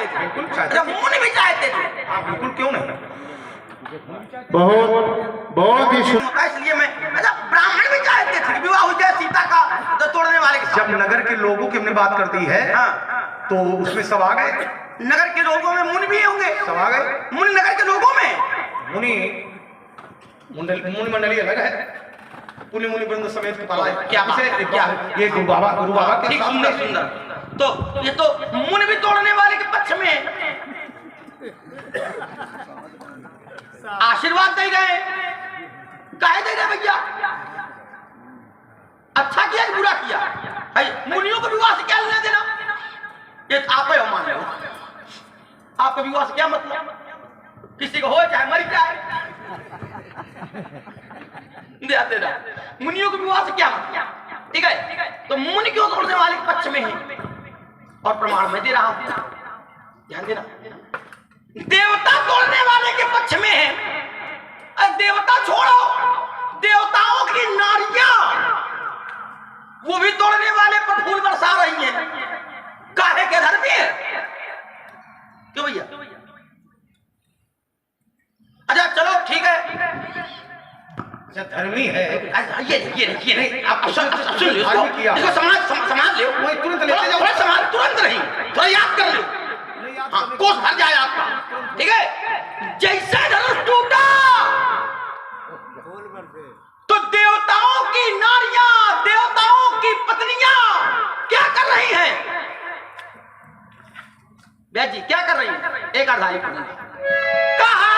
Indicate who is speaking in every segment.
Speaker 1: थे?
Speaker 2: बिल्कुल चाहते
Speaker 1: जब मुनि भी चाहते थे।
Speaker 2: हाँ बिल्कुल, क्यों नहीं?
Speaker 3: बहुत ही
Speaker 1: इसलिए मैं, अच्छा ब्राह्मण भी चाहते थे कि विवाह हो जाए सीता का तो तोड़ने वाले के साथ।
Speaker 2: जब नगर के लोगों की हमने बात कर दी है,
Speaker 1: हाँ,
Speaker 2: तो उसमें सब आ गए।
Speaker 1: नगर के लोगों में मुनि भी होंगे,
Speaker 2: सब आ गए।
Speaker 1: मुनि नगर के लोगों में
Speaker 2: मुनि मंडली अलग है, मुनि वृंद समेत
Speaker 1: क्या बात है, क्या
Speaker 2: ये गुरु बाबा के
Speaker 1: ठीक,
Speaker 2: साथ
Speaker 1: सुंदर सुंदर। तो ये तो मुनि भी तोड़ने वाले के पक्ष में है। आशीर्वाद दे गए, काहे दे रहे भैया? अच्छा किया कि बुरा किया? भाई मुनियों को विवाह से क्या लेना देना? ये आप ही मान लो, आपका विवाह से क्या मतलब? किसी को हो चाहे मर जाए, देना मुनियों को विवाह से क्या मतलब? ठीक है, तो मुनि क्यों तोड़ने वाले के पक्ष में है? और प्रमाण मैं दे रहा हूं, ध्यान देना। देवता तोड़ने वाले के पक्ष में है। देवता छोड़ो, देवताओं की नारियां वो भी तोड़ने वाले पर फूल बरसा रही हैं। काहे के धरती है? क्यों भैया? अच्छा चलो ठीक है,
Speaker 2: अच्छा धर्मी है।
Speaker 1: ये आप सुन लो इसको, समाज लो,
Speaker 2: वही तुरंत लेते जाओ।
Speaker 1: थोड़ा समाज तुरंत नहीं, थोड़ा याद कर लो। हाँ, कोष भर जाए आपका, ठीक है? जैसे धनुष टूटा तो देवताओं की नारियां, देवताओं की पत्नियां क्या कर रही हैं? ब्याज जी क्या कर रही हैं? एक आधा कहा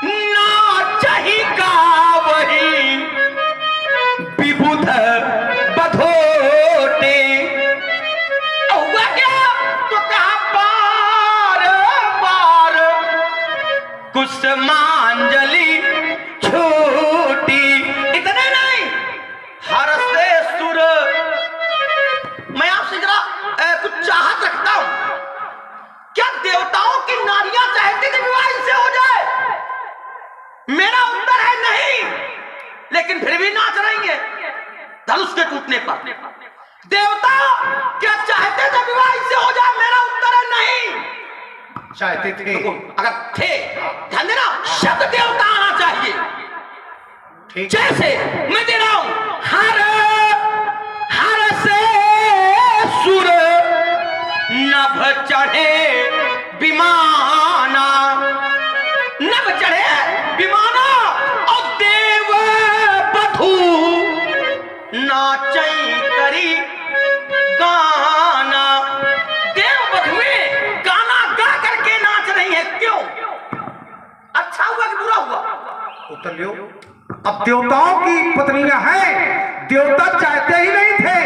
Speaker 1: ना चाहिका वही विबुध बधोटे। हुआ क्या? तो कहा बार बार कुसुमांजलि छूटी। इतने नहीं, हरसे सुर। मैं आपसे जरा कुछ चाहत रखता हूं, क्या देवताओं की नारियां चाहती थी विवाह इनसे हो जाए? मेरा उत्तर है नहीं, लेकिन फिर भी नाच रही है धनुष के टूटने पर। देवता क्या चाहते थे विवाह इनसे हो जाए? मेरा उत्तर है नहीं।
Speaker 2: चाहते थे,
Speaker 1: अगर थे, ध्यान देना, शब्द देवता आना चाहिए।
Speaker 2: ठीक,
Speaker 1: जैसे मैं दे रहा हूं, हर हर से सुर नभ चढ़े विमाना, नभ चढ़े विमाना, और देव बधू नाचई करी गाना। देव बधुएं गाना गा करके नाच रही है, क्यों? अच्छा हुआ कि बुरा हुआ?
Speaker 2: उत्तर लो। अब देवताओं की पत्नियां हैं, देवता चाहते ही नहीं थे।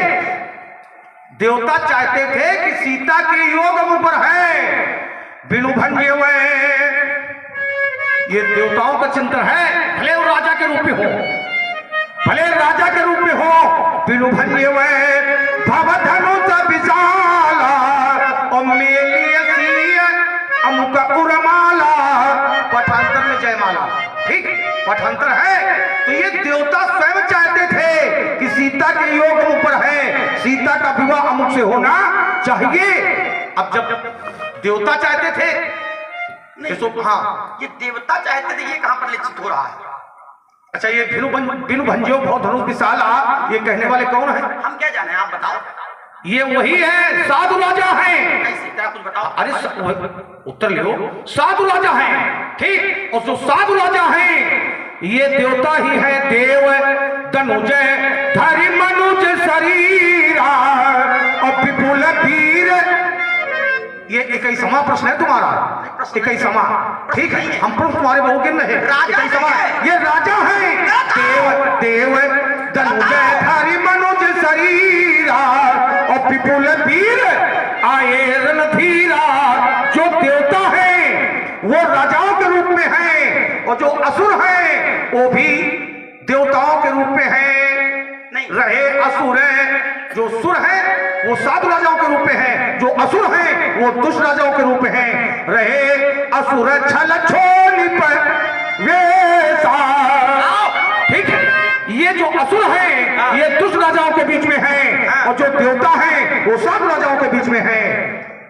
Speaker 2: देवता चाहते थे कि सीता के योग हम ऊपर है, बिनु भंगे हुए। ये देवताओं का चिंतन है, भले वो राजा के रूप में हो, भले राजा के रूप में हो, बिनु भंगे हुए भवधनुष विशाला और मेलिए अमुक उर्माला। पठांतर में जयमाला, ठीक पठांतर है। तो ये देवता स्वयं चाहते थे कि सीता के योग ऊपर है, सीता का विवाह अमुक से होना चाहिए। अब जब देवता चाहते थे,
Speaker 1: नहीं, हाँ, ये देवता चाहते थे, ये कहां पर लिखित हो रहा है?
Speaker 2: अच्छा ये बिनु भंजियो बहुत धनुष विशाला, ये कहने वाले कौन है?
Speaker 1: हम क्या जाने, आप बताओ।
Speaker 2: ये वही है, साधु राजा हैं।
Speaker 1: कैसे, तेरा कुछ बताओ।
Speaker 2: अरे उत्तर लो, साधु राजा हैं, ठीक। और जो साधु राजा हैं, ये देवता ही है। देव धनुज धरि मनुज शरीरा और विपुल वीर। ये 21वां प्रश्न है तुम्हारा, 21वां, ठीक है? हम प्रश्न तुम्हारे बहु गिन रहे। 21वां, ये राजा है। देव धनुज धरि मनुज शरीरा और विपुल वीर आए रणधीरा। जो देवता है वो राजाओं के रूप में है, और जो असुर है वो भी देवताओं के रूप में है।
Speaker 1: नहीं
Speaker 2: रहे असुर जो सुर है वो साधु राजाओं के रूप में है, जो असुर है वो दुष्ट राजाओं के रूप में है। रहे असुर छल छोली पर वेसा, ठीक है? ये जो असुर है ये दुष्ट राजाओं के बीच में है, और जो देवता है वो साधु राजाओं के बीच में है।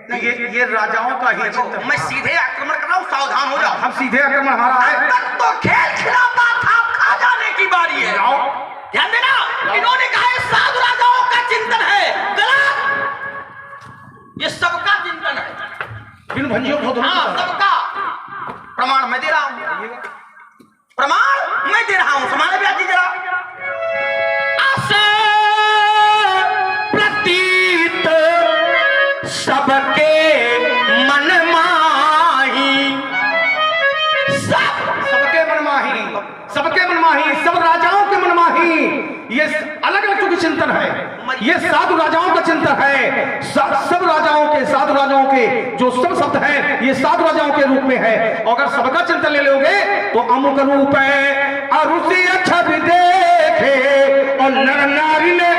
Speaker 2: ये राजाओं का ही चिंतन।
Speaker 1: मैं सीधे आक्रमण कर रहा हूँ, सावधान हो जाओ।
Speaker 2: हम सीधे आक्रमण हमारा है।
Speaker 1: अब तक तो खेल खिलाता था, अब खा जाने की बारी है। ध्यान देना, इन्होंने कहा ये साधु राजाओं का चिंतन है, गलत। ये सबका चिंतन है,
Speaker 2: इन भंजियों को
Speaker 1: हाँ सबका। प्रमाण मैं दे रहा हूँ, प्रमाण मैं दे रहा हूँ। समाने भी आती जरा। प्रतीत सबके मन माही,
Speaker 2: सबके मनमाही, सबके मनमाही, सब राजाओं के मनमाही। ये अलग अलग चूंकि चिंतन है, ये साधु राजाओं का चिंतन है। सब राजाओं के, साधु राजाओं के जो सब शब्द है ये साधु राजाओं के रूप में है। अगर सबका चिंतन ले लोगे तो अमुक रूप है अरुषि अच्छा भी देखे और नर नारी ने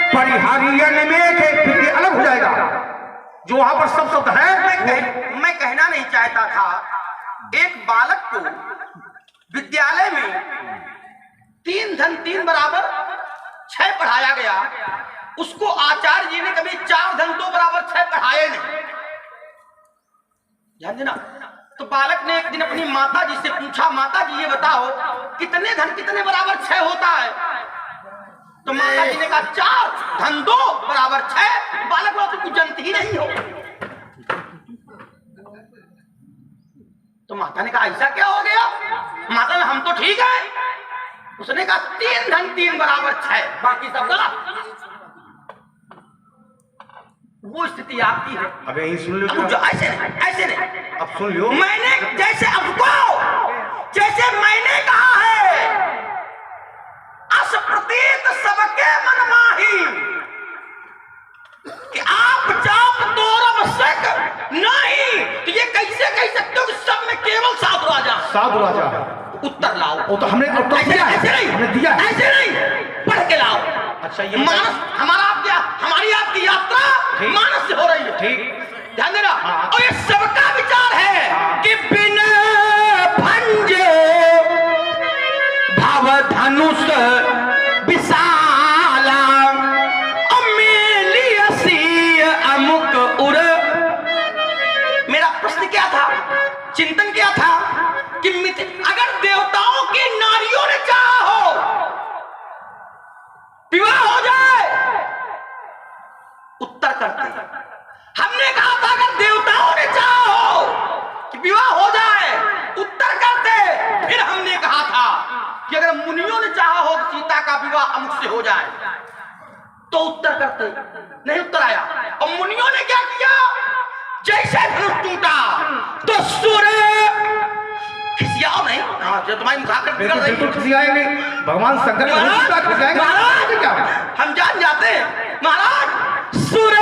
Speaker 2: परिहारियन में फिर ये अलग हो जाएगा। जो वहां पर सब शब्द है,
Speaker 1: मैं कहना नहीं चाहता था, एक बालक को विद्यालय में 3 धन 3 बराबर 6 पढ़ाया गया, उसको आचार्य जी ने कभी 4 धन 2 बराबर 6 पढ़ाए नहीं। ध्यान देना। तो बालक ने एक दिन अपनी माता जी से पूछा, माता जी ये बताओ कितने धन कितने बराबर 6 होता है? तो माता जी ने कहा 4 धन 2 बराबर 6। बालक तो कुछ जानती ही नहीं हो। तो माता ने कहा ऐसा क्या हो गया? माता ने हम तो ठीक है। उसने कहा 3 धन 3 बराबर 6, बाकी सब गलत। वो स्थिति आपकी है।
Speaker 2: अब यही सुन लो।
Speaker 1: ऐसे नहीं,
Speaker 2: अब सुन लो।
Speaker 1: मैंने जैसे जैसे मैंने कहा है, अस प्रतीत सबके मन माही, कि आप जाप तोरब सक नहीं, तो ये कैसे कह सकते हो कि सब में केवल साधु राजा?
Speaker 2: साधु राजा है।
Speaker 1: उत्तर लाओ।
Speaker 2: वो तो हमने उत्तर दिया है। हमने दिया है।
Speaker 1: ऐसे नहीं, पढ़ के लाओ।
Speaker 2: अच्छा, ये
Speaker 1: मानस हमारी आपकी यात्रा मानस से हो रही है।
Speaker 2: ठीक,
Speaker 1: ध्यान देना।
Speaker 2: हाँ।
Speaker 1: और ये सबका विचार है कि बिना भंजे भव धनुष विशाला अमेलियसी अमुक उर। मेरा प्रश्न क्या था, चिंतन क्या था कि अगर देवताओं की नारियों ने चाहा हो विवाह हो जाए, उत्तर करते। हमने कहा था अगर देवताओं ने चाहा हो कि विवाह हो जाए, उत्तर करते। फिर हमने कहा था कि अगर मुनियों ने चाहा हो कि सीता का विवाह अमुक से हो जाए, तो उत्तर करते। नहीं उत्तर आया। और मुनियों ने क्या किया? जैसे धनुष टूटा तो सूर्य खिसियाओ नहीं। हाँ, जो तुम्हारी मुखाकर बिगड़ रही है,
Speaker 2: खिसियाएंगे। भगवान शंकर
Speaker 1: महाराज क्या हम जान जाते हैं महाराज। सूर्य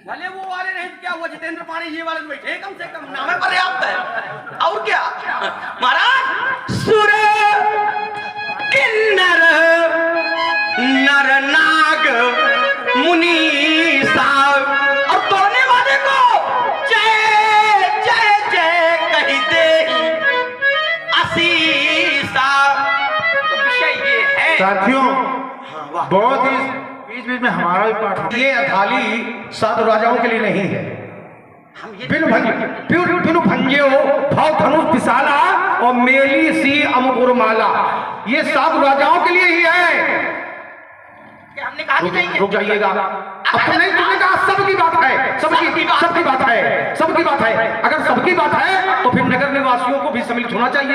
Speaker 1: भले वो वाले नहीं, क्या हुआ जितेंद्र पानी ये वाले बैठे, कम से कम नाम पर्याप्त है। और क्या महाराज? सूर्य किन्नर नर नाग मुनि साहब, और तोड़ने वाले को जय जय जय कही दे आशीषा। तो विषय ये है
Speaker 2: साथियों, बहुत ही बीच बीच में हमारा भी पाठ। ये अथाली साधु राजाओं के लिए नहीं है। बिनु भंजे हो भाव धनुष विशाला और मेली सी अमुकुर माला, ये साधु राजाओं के लिए ही है।
Speaker 1: हमने कहा नहीं।
Speaker 2: रुक जाइएगा। अब तो नहीं, तुमने कहा सबकी बात है, सबकी बात है, सबकी बात है। अगर सबकी बात है तो फिर नगर निवासियों को भी सम्मिलित होना चाहिए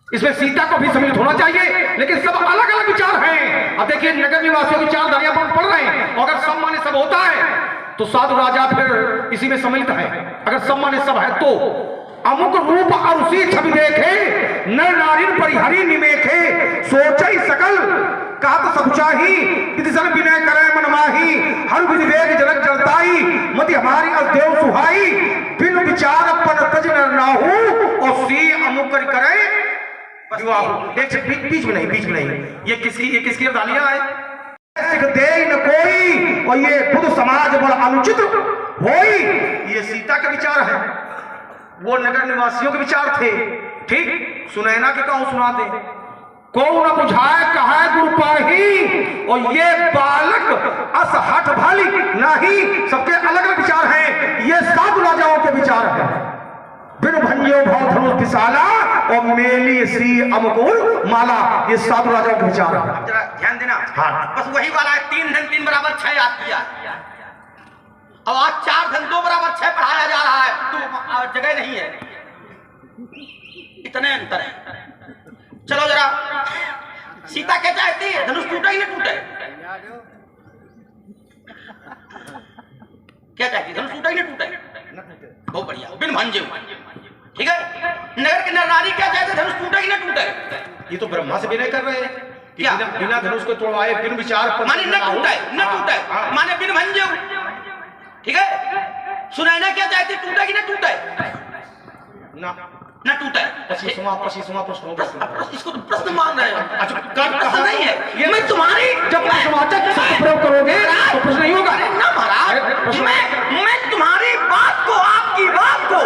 Speaker 2: इसमें सीता को भी सम्मिलित होना चाहिए। लेकिन सब अलग अलग विचार हैं। अब देखिए, नगर निवासियों की चार धारियां पड़ रहे हैं। अगर सब माने सब होता है तो साधु राजा फिर इसी में सम्मिलित है। अगर सब माने सब है तो अमुक रूप और उसी छवि देखे नर नारिन परिहरी निमेखे सोचई सकल कहत सब चाही विधि सन विनय करे मनमाही हर विधि वेग जनक जलताई मति हमारी अदेव सुहाई बिन विचार अपन तज नर नाहू और सी अमुक करे विवाह। एक बीच में नहीं, ये किसकी अवधानियां है? दे न कोई और ये खुद समाज बड़ा अनुचित होई, ये सीता का विचार है। वो नगर निवासियों के विचार थे। ठीक, सुनैना के कहूं सुना दे। को न बुझाए कहा गुरु पाही। और ये बालक अस हठ भाली नहीं, सबके अलग अलग विचार हैं। ये साधु राजाओं के विचार हैं। बिन भंजो भाव धनुष विशाला और मेली श्री अमकुल माला, ये साधु राजाओं के विचार हैं।
Speaker 1: अब जरा ध्यान देना।
Speaker 2: हाँ।
Speaker 1: बस वही वाला है, 3 धन 3 बराबर 6 याद किया। अब आज 4 धन 2 बराबर 6 पढ़ाया जा रहा है, तो जगह नहीं है, इतने अंतर है। चलो जरा, सीता क्या चाहती है? धनुष टूटे ही ना टूटे? क्या चाहती है? धनुष टूटे ही ना टूटे? बहुत बढ़िया, बिन भंजे। ठीक है। नगर के नर नारी क्या चाहते? धनुष टूटे ही ना टूटे?
Speaker 2: ये तो ब्रह्मा से विनय कर रहे हैं कि
Speaker 1: क्या?
Speaker 2: बिना धनुष को तोड़वाए, बिन विचार
Speaker 1: माने न टूटे, न टूटे, माने बिन भंजे। ठीक है। सुनैना क्या चाहती? टूटे कि न टूटे? न टूटे।
Speaker 2: पसीसुमा प्रश्नों पर
Speaker 1: इसको तो प्रश्न मान रहे हो।
Speaker 2: अच्छा,
Speaker 1: प्रश्न नहीं है ये। मैं तुम्हारी
Speaker 2: जब समाजक शब्द प्रयोग करोगे तो प्रश्न नहीं होगा।
Speaker 1: ना महाराज, मैं तुम्हारी बात को, आपकी बात को,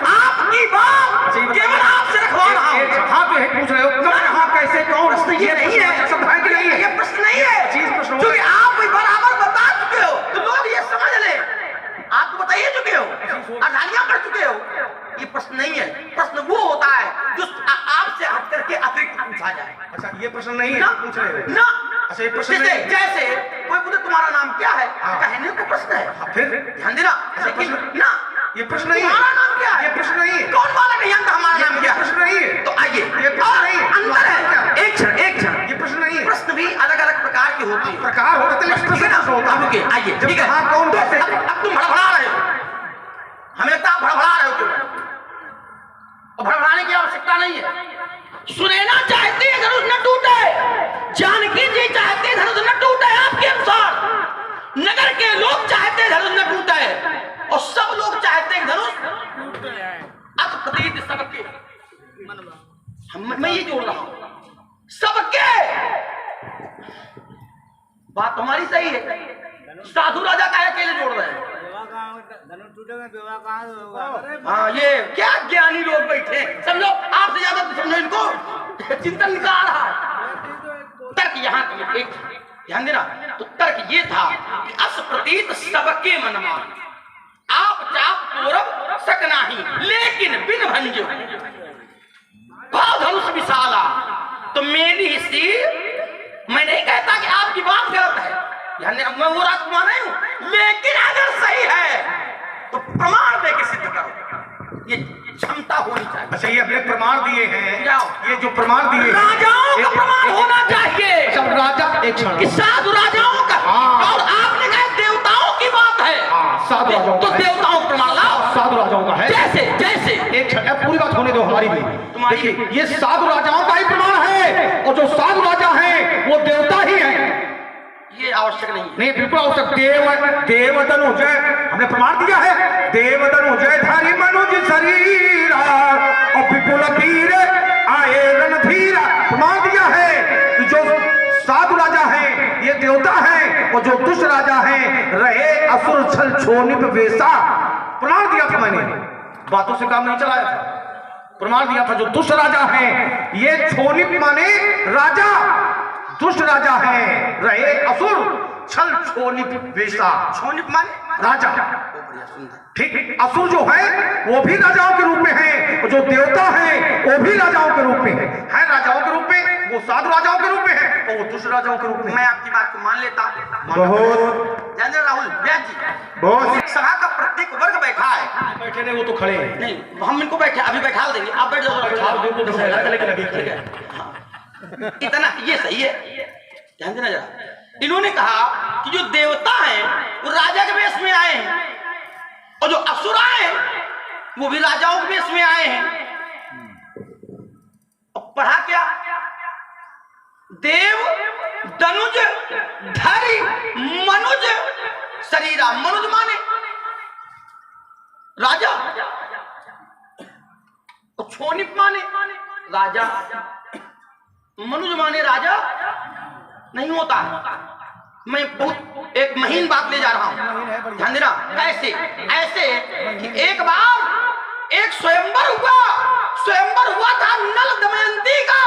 Speaker 1: आपकी बात केवल आपसे रखवा रहा हूँ।
Speaker 2: हाँ तो पूछ रहे हो कहाँ कैसे कौन?
Speaker 1: प्रश्न ये नहीं है,
Speaker 2: सब है कि नहीं है?
Speaker 1: ये प्रश्न नहीं है,
Speaker 2: चीज प्रश्न
Speaker 1: क्योंकि आप बराबर बता चुके हो, तो लोग ये समझ ले। आप तो बता ही चुके हो, आजादियां कर चुके हो। ये प्रश्न नहीं है। प्रश्न वो होता है जो आपसे हट करके अतिरिक्त पूछा जाए।
Speaker 2: अच्छा, ये प्रश्न नहीं है, पूछ रहे हो
Speaker 1: ना?
Speaker 2: अच्छा, ये प्रश्न
Speaker 1: जैसे
Speaker 2: नहीं है।
Speaker 1: जैसे कोई पूछे तुम्हारा नाम क्या है,
Speaker 2: हाँ।
Speaker 1: कहने को प्रश्न है।
Speaker 2: फिर
Speaker 1: ध्यान देना।
Speaker 2: अच्छा,
Speaker 1: लेकिन
Speaker 2: प्रश्न-
Speaker 1: ना,
Speaker 2: ये प्रश्न नहीं है।
Speaker 1: तुम्हारा नाम क्या है?
Speaker 2: ये प्रश्न नहीं है।
Speaker 1: कौन वाला नहीं जानता हमारा नाम क्या है?
Speaker 2: प्रश्न नहीं है।
Speaker 1: तो आइए,
Speaker 2: ये प्रश्न नहीं है।
Speaker 1: अंतर है। एक क्षण, एक क्षण।
Speaker 2: ये प्रश्न नहीं है।
Speaker 1: प्रश्न भी अलग अलग प्रकार के होते हैं।
Speaker 2: प्रकार होता है, लेकिन प्रश्न कैसे होता है?
Speaker 1: रुकिए, आइए,
Speaker 2: जब
Speaker 1: ठीक है।
Speaker 2: कहाँ कौन कैसे?
Speaker 1: अब तुम भड़बड़ा रहे हो, हमें लगता है भड़बड़ा रहे हो तुम, और भड़बड़ाने की आवश्यकता नहीं है। सुनैना चाहती है धनुष न टूटे, जानकी जी चाहते हैं धनुष न टूटे। आपके अनुसार नगर के लोग चाहते हैं धनुष न टूटे, और सब लोग चाहते हैं धनुष अब प्रतीत सबके। मैं ये जोड़ रहा हूं, सबके। बात तुम्हारी सही है। साधु राजा का अकेले जोड़ रहे हैं। हाँ, ये क्या ज्ञानी लोग बैठे हैं। समझो, आपसे ज्यादा समझो इनको, चिंतन निकाल रहा है। तर्क यहाँ एक ध्यान देना। तो तर्क ये था कि अस प्रतीत सबके मनमान, आप चाप पूरब सक नहीं, लेकिन बिन भंजो भाव धनुष विशाला। तो मेरी सी, मैं नहीं कहता कि आपकी बात गलत है, ध्यान देना, मैं वो राजकुमार नहीं हूं, लेकिन अगर सही है तो प्रमाण दे के सिद्ध करो। ये क्षमता होनी चाहिए।
Speaker 2: अच्छा, ये अपने प्रमाण दिए हैं।
Speaker 1: जाओ।
Speaker 2: ये जो प्रमाण दिए हैं,
Speaker 1: राजाओं का प्रमाण होना चाहिए।
Speaker 2: सब राजा एक क्षण
Speaker 1: कि साधु राजाओं का।
Speaker 2: हाँ।
Speaker 1: और आपने कहा देवताओं की बात है।
Speaker 2: हाँ, साधु राजाओं
Speaker 1: तो
Speaker 2: का है।
Speaker 1: देवताओं का प्रमाण लाओ।
Speaker 2: साधु राजाओं का है।
Speaker 1: जैसे जैसे
Speaker 2: एक क्षण, अब पूरी बात होने दो हमारी भी।
Speaker 1: तुम्हारी-
Speaker 2: देखिए, ये साधु राजाओं का ही प्रमाण है, और जो साधु राजा हैं वो देवता ही हैं।
Speaker 1: ये आवश्यक नहीं है।
Speaker 2: नहीं, बिल्कुल आवश्यक। देवतनु जय, हमने प्रमाण दिया है। देवतनु जय धारी मनुज शरीरा, और विपुल वीर आए रणधीरा। प्रमाण दिया है कि जो साधु राजा हैं ये देवता हैं, और जो दुष्ट राजा हैं रहे असुर छल छोनिप वेशा। प्रमाण दिया था मैंने, बातों से काम नहीं चलाया था। प्रमाण दिया था जो दुष्ट राजा हैं ये छोनिप माने राजा, दुष्ट राजा है, रहे असुर छल छोनिप वेशा।
Speaker 1: छोनिप माने
Speaker 2: राजा।
Speaker 1: बहुत बढ़िया, सुंदर।
Speaker 2: ठीक, असुर जो है वो भी राजाओं के रूप में है, और जो देवता है वो भी राजाओं के रूप में है राजाओं के रूप में, वो साधु राजाओं के रूप में है, और वो दुष्ट राजाओं के रूप में।
Speaker 1: मैं आपकी बात को मान लेता।
Speaker 2: बहुत
Speaker 1: ध्यान देना राहुल व्यास जी,
Speaker 2: बहुत
Speaker 1: सभा का प्रत्येक वर्ग बैठा है।
Speaker 2: बैठे नहीं, वो तो खड़े हैं।
Speaker 1: नहीं, हम इनको बैठे अभी बैठा देंगे। आप बैठ जाओ,
Speaker 2: लेकिन अभी खड़े हैं।
Speaker 1: इतना ये सही है। ध्यान देना जरा। इन्होंने कहा कि जो देवता हैं वो राजा के वेश में आए हैं, और जो असुर आए वो भी राजाओं के वेश में आए हैं। और पढ़ा क्या? देव दनुज धरि मनुज शरीरा। मनुज माने राजा, और छोनिप माने राजा। मनुज माने राजा नहीं होता है। मैं बहुत एक महीन बात ले जा रहा हूं, ध्यान देना। कैसे? ऐसे कि एक बार एक स्वयंवर हुआ था नल दमयंती का।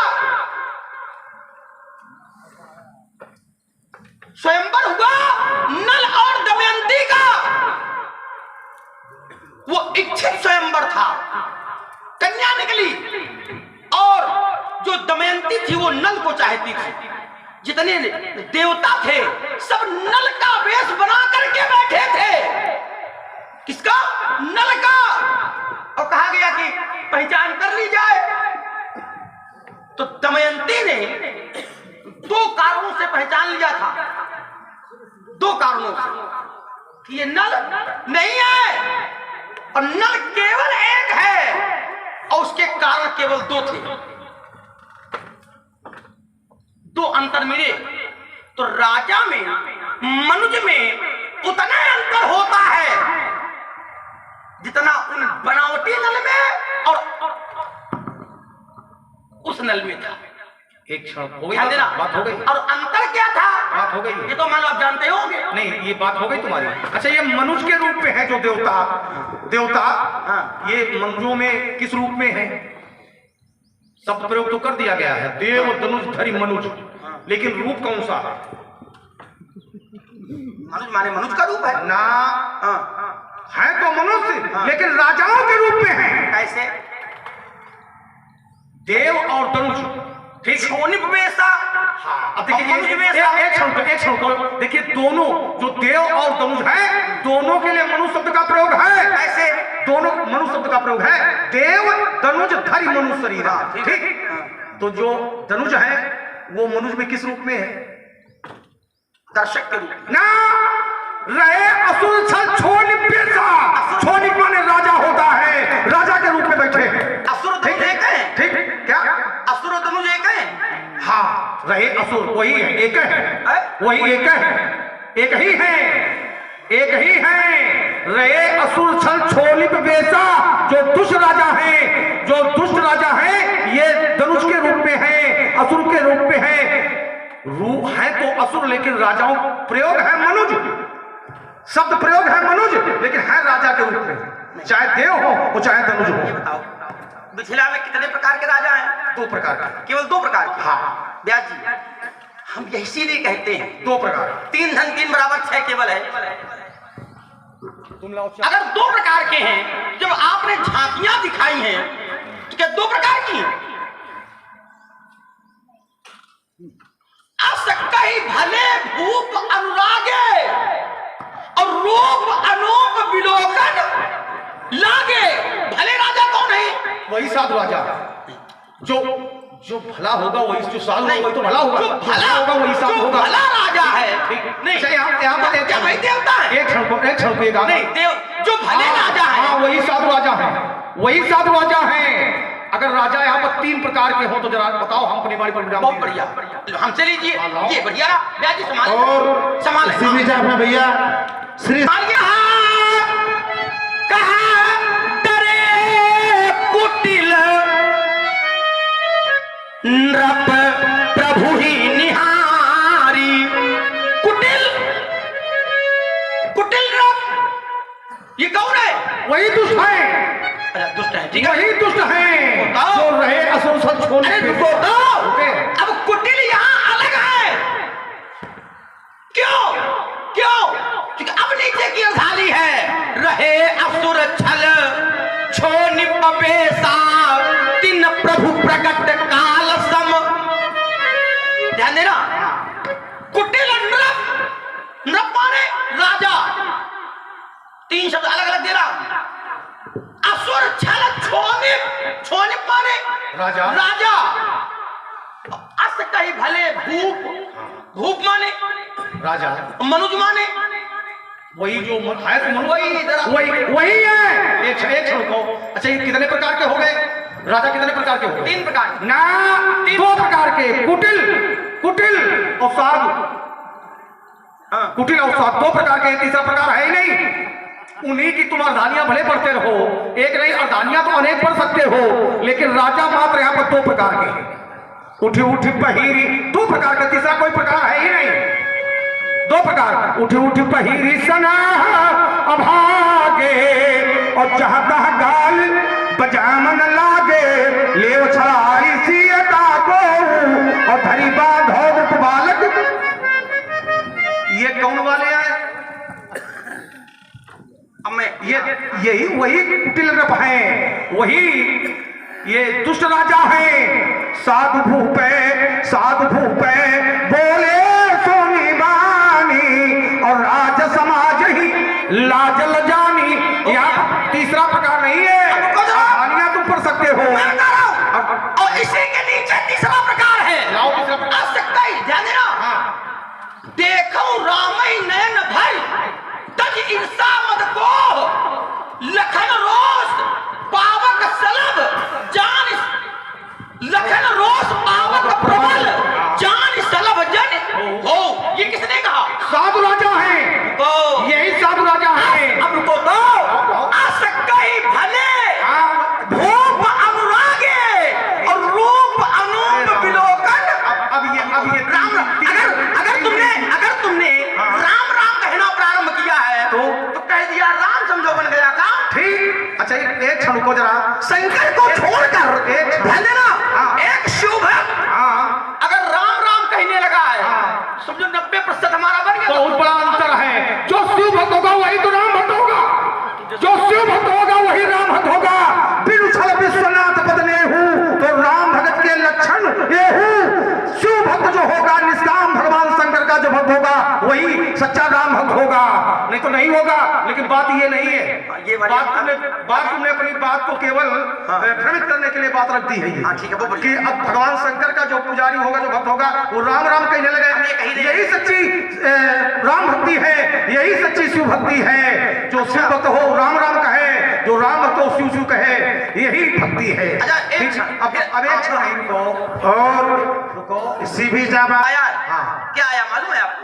Speaker 1: इच्छित स्वयंवर था, कन्या निकली और जो दमयंती थी वो नल को चाहती थी। जितने देवता थे सब नल का वेश बना करके बैठे थे। किसका? नल का। और कहा गया कि पहचान कर ली जाए। तो दमयंती ने दो कारणों से पहचान लिया था, दो कारणों से कि ये नल नहीं है और नल केवल एक है, और उसके कारण केवल दो थे। दो अंतर मिले। तो राजा में, मनुज में उतना अंतर होता है जितना उन बनावटी नल में और उस नल में था।
Speaker 2: एक क्षण हो गई,
Speaker 1: ध्यान देना,
Speaker 2: बात हो गई।
Speaker 1: और अंतर क्या था?
Speaker 2: बात हो गई।
Speaker 1: ये तो मान लो आप जानते होंगे।
Speaker 2: नहीं, ये बात हो गई तुम्हारी। अच्छा, ये मनुष्य के रूप में है जो देवता, देवता
Speaker 1: हाँ।
Speaker 2: ये मनुष्यों में किस रूप में है? शब्द प्रयोग तो कर दिया गया है, देव धनुष धरी मनुज, लेकिन रूप कौन सा है?
Speaker 1: मनुज माने मनुज का रूप है
Speaker 2: ना, है तो मनुष्य, लेकिन राजाओं के रूप में है।
Speaker 1: कैसे?
Speaker 2: देव और धनुष, ठीक।
Speaker 1: शोनिप वैसा।
Speaker 2: हाँ, अब देखिए एक क्षण को देखिए, दोनों जो देव और धनुष है, दोनों के लिए मनुष्य शब्द का प्रयोग है।
Speaker 1: कैसे?
Speaker 2: दोनों मनुष्य शब्द का प्रयोग है। देव धनुष धरी मनुष्य शरीर, ठीक। तो जो धनुष है वो मनुष्य में किस रूप में है?
Speaker 1: दर्शक के रूप
Speaker 2: ना रहे असुर छल छोनिप पेशा। छोनिप माने राजा होता है, राजा के रूप में बैठे हैं।
Speaker 1: असुर धनुष एक है।
Speaker 2: ठीक, क्या?
Speaker 1: असुर धनुष एक है।
Speaker 2: हाँ, रहे असुर वही है, एक है, वही एक है, एक ही है, एक ही है। रहे असुर छल छोनिप पेशा, जो दुष्ट राजा है, जो दुष्ट राजा है, ये धनुष के रूप में है, असुर के रूप में है। रूप है तो असुर, लेकिन राजाओं प्रयोग है मनुज, शब्द प्रयोग है मनुज, लेकिन है राजा के रूप में, चाहे देव हो और चाहे धनुष हो।
Speaker 1: ये बताओ, मिथिला में कितने प्रकार के राजा हैं?
Speaker 2: दो प्रकार का।
Speaker 1: केवल दो प्रकार के।
Speaker 2: हाँ,
Speaker 1: ब्यास जी, हम इसीलिए कहते हैं
Speaker 2: दो प्रकार।
Speaker 1: 3 धन 3 बराबर 6 केवल है।
Speaker 2: तुम लाओ।
Speaker 1: अगर दो प्रकार के हैं, जब आपने झांकियां दिखाई हैं, तो क्या दो प्रकार की हैं? असकहि भले भूप अनुरागे और रूप अनूप विलोकन लागे। भले राजा कौन है?
Speaker 2: वही साधु राजा, जो भला होगा वही, जो साधु होगा वही तो भला होगा,
Speaker 1: जो भला
Speaker 2: होगा वही साधु होगा।
Speaker 1: भला राजा है।
Speaker 2: नहीं, यहाँ पर
Speaker 1: क्या भाई देवता है?
Speaker 2: एक क्षण को एक गाना।
Speaker 1: नहीं, देव जो भले राजा है।
Speaker 2: हाँ, वही साधु राजा है, वही साधु राजा है। अगर राजा यहाँ पर 3 प्रकार के हो तो जरा बताओ, हम अपनी बारी पर।
Speaker 1: बहुत बढ़िया, हमसे लीजिए। ये बढ़िया रहा। ब्यास जी संभाल,
Speaker 3: और
Speaker 1: संभाल
Speaker 3: भैया श्री
Speaker 1: कुटिल नृप प्रभु ही निहारी। कुटिल, कुटिल नृप, ये कौन है?
Speaker 2: वही दुष्ट है।
Speaker 1: अच्छा, दुष्ट है, ठीक है।
Speaker 2: वही दुष्ट है जो रहे असुर छल छोनिप
Speaker 1: अरे
Speaker 2: पेशा।
Speaker 1: रुको तो, अब कुटिल यहाँ अलग है। क्यों? क्यों? क्योंकि अब नीचे की थाली है। रहे असुर छल छोनिप पेशा, तिन प्रभु प्रकट काल सम। ध्यान देना, कुटिल नृप, नृप माने राजा। 3 शब्द अलग अलग दे रहा हूं। असुर छल छोनिप, छोनिप माने
Speaker 2: राजा,
Speaker 1: राजा। अस कही भले भूप, भूप माने
Speaker 2: राजा,
Speaker 1: मनुज माने
Speaker 2: वही जो है तो मनु,
Speaker 1: वही
Speaker 2: वही है। एक क्षण को। अच्छा, ये कितने प्रकार के हो गए? राजा कितने प्रकार के हो गए?
Speaker 1: 3 प्रकार
Speaker 2: ना, 2 प्रकार के। कुटिल, कुटिल और साधु। कुटिल और साधु 2 प्रकार के, तीसरा प्रकार है ही नहीं। उन्हीं की तुम अर्धानियां भले पढ़ते रहो, एक नहीं, अर्धानियां तो अनेक पढ़ सकते हो, लेकिन राजा मात्र यहाँ पर 2 प्रकार के हैं। उठी उठी पहिरी, 2 प्रकार का, तीसरा कोई प्रकार है ही नहीं। 2 प्रकार, उठी उठी पहिरी सना अभागे, और चाहता गाल बजामन लागे, ले छड़ाई सियता को और धरी बाधो बालक। ये कौन वाले आए?
Speaker 1: अब मैं
Speaker 2: यही वही कुटिल नृप हैं, वही ये दुष्ट राजा हैं। साधु भूपे बोले सोनी बानी और राज समाज ही लाज लजानी। यहाँ तीसरा प्रकार नहीं है, कहानियां तुम पढ़ सकते हो।
Speaker 1: और इसी के नीचे तीसरा प्रकार है। ध्यान देना। देखो रामई नयन भई तज ईर्षा मद को लखन रोष पावक सलब जान लखन रोष पावक प्रबल जान सलब जन हो। ये किसने कहा?
Speaker 2: साधु राजा हैं, यही साधु राजा हैं।
Speaker 1: अब रुको तो असकई भले भूप अनुरागे और रूप अनूप विलोकन।
Speaker 2: अब ये
Speaker 1: राम अगर तुमने राम राम कहना प्रारंभ किया है तो कह दिया राम समझो बन गया का।
Speaker 2: ठीक। अच्छा एक क्षण को जरा,
Speaker 1: शंकर को छोड़कर ध्यान देना। एक शुभ अगर राम राम कहने लगा है समझो 90% हमारा बन गया।
Speaker 2: बहुत बड़ा अंतर है। जो शिव भक्त होगा वही तो राम भक्त होगा, जो शिव भक्त होगा वही राम भक्त होगा। बिनु छल विश्वनाथ बदले हूँ तो राम भगत के लक्षण ये हूँ। शिव भक्त जो होगा निष्काम भगवान शंकर का जो भक्त होगा वही सच्चा राम भक्त होगा, नहीं तो नहीं होगा। लेकिन बात ये नहीं है,
Speaker 1: ये
Speaker 2: बात तुमने अपनी बात को केवल भ्रमित करने के लिए बात रख दी है कि अब भगवान शंकर का जो पुजारी होगा जो भक्त होगा वो राम राम कहने लगे। यही सच्ची राम भक्ति है, यही सच्ची शिव भक्ति है। जो शिव भक्त हो राम राम कहे, जो राम भक्त हो शिव शिव कहे, यही भक्ति है। अब एक क्षण रुको। इसी भी
Speaker 1: आया क्या आया मालूम है आपको?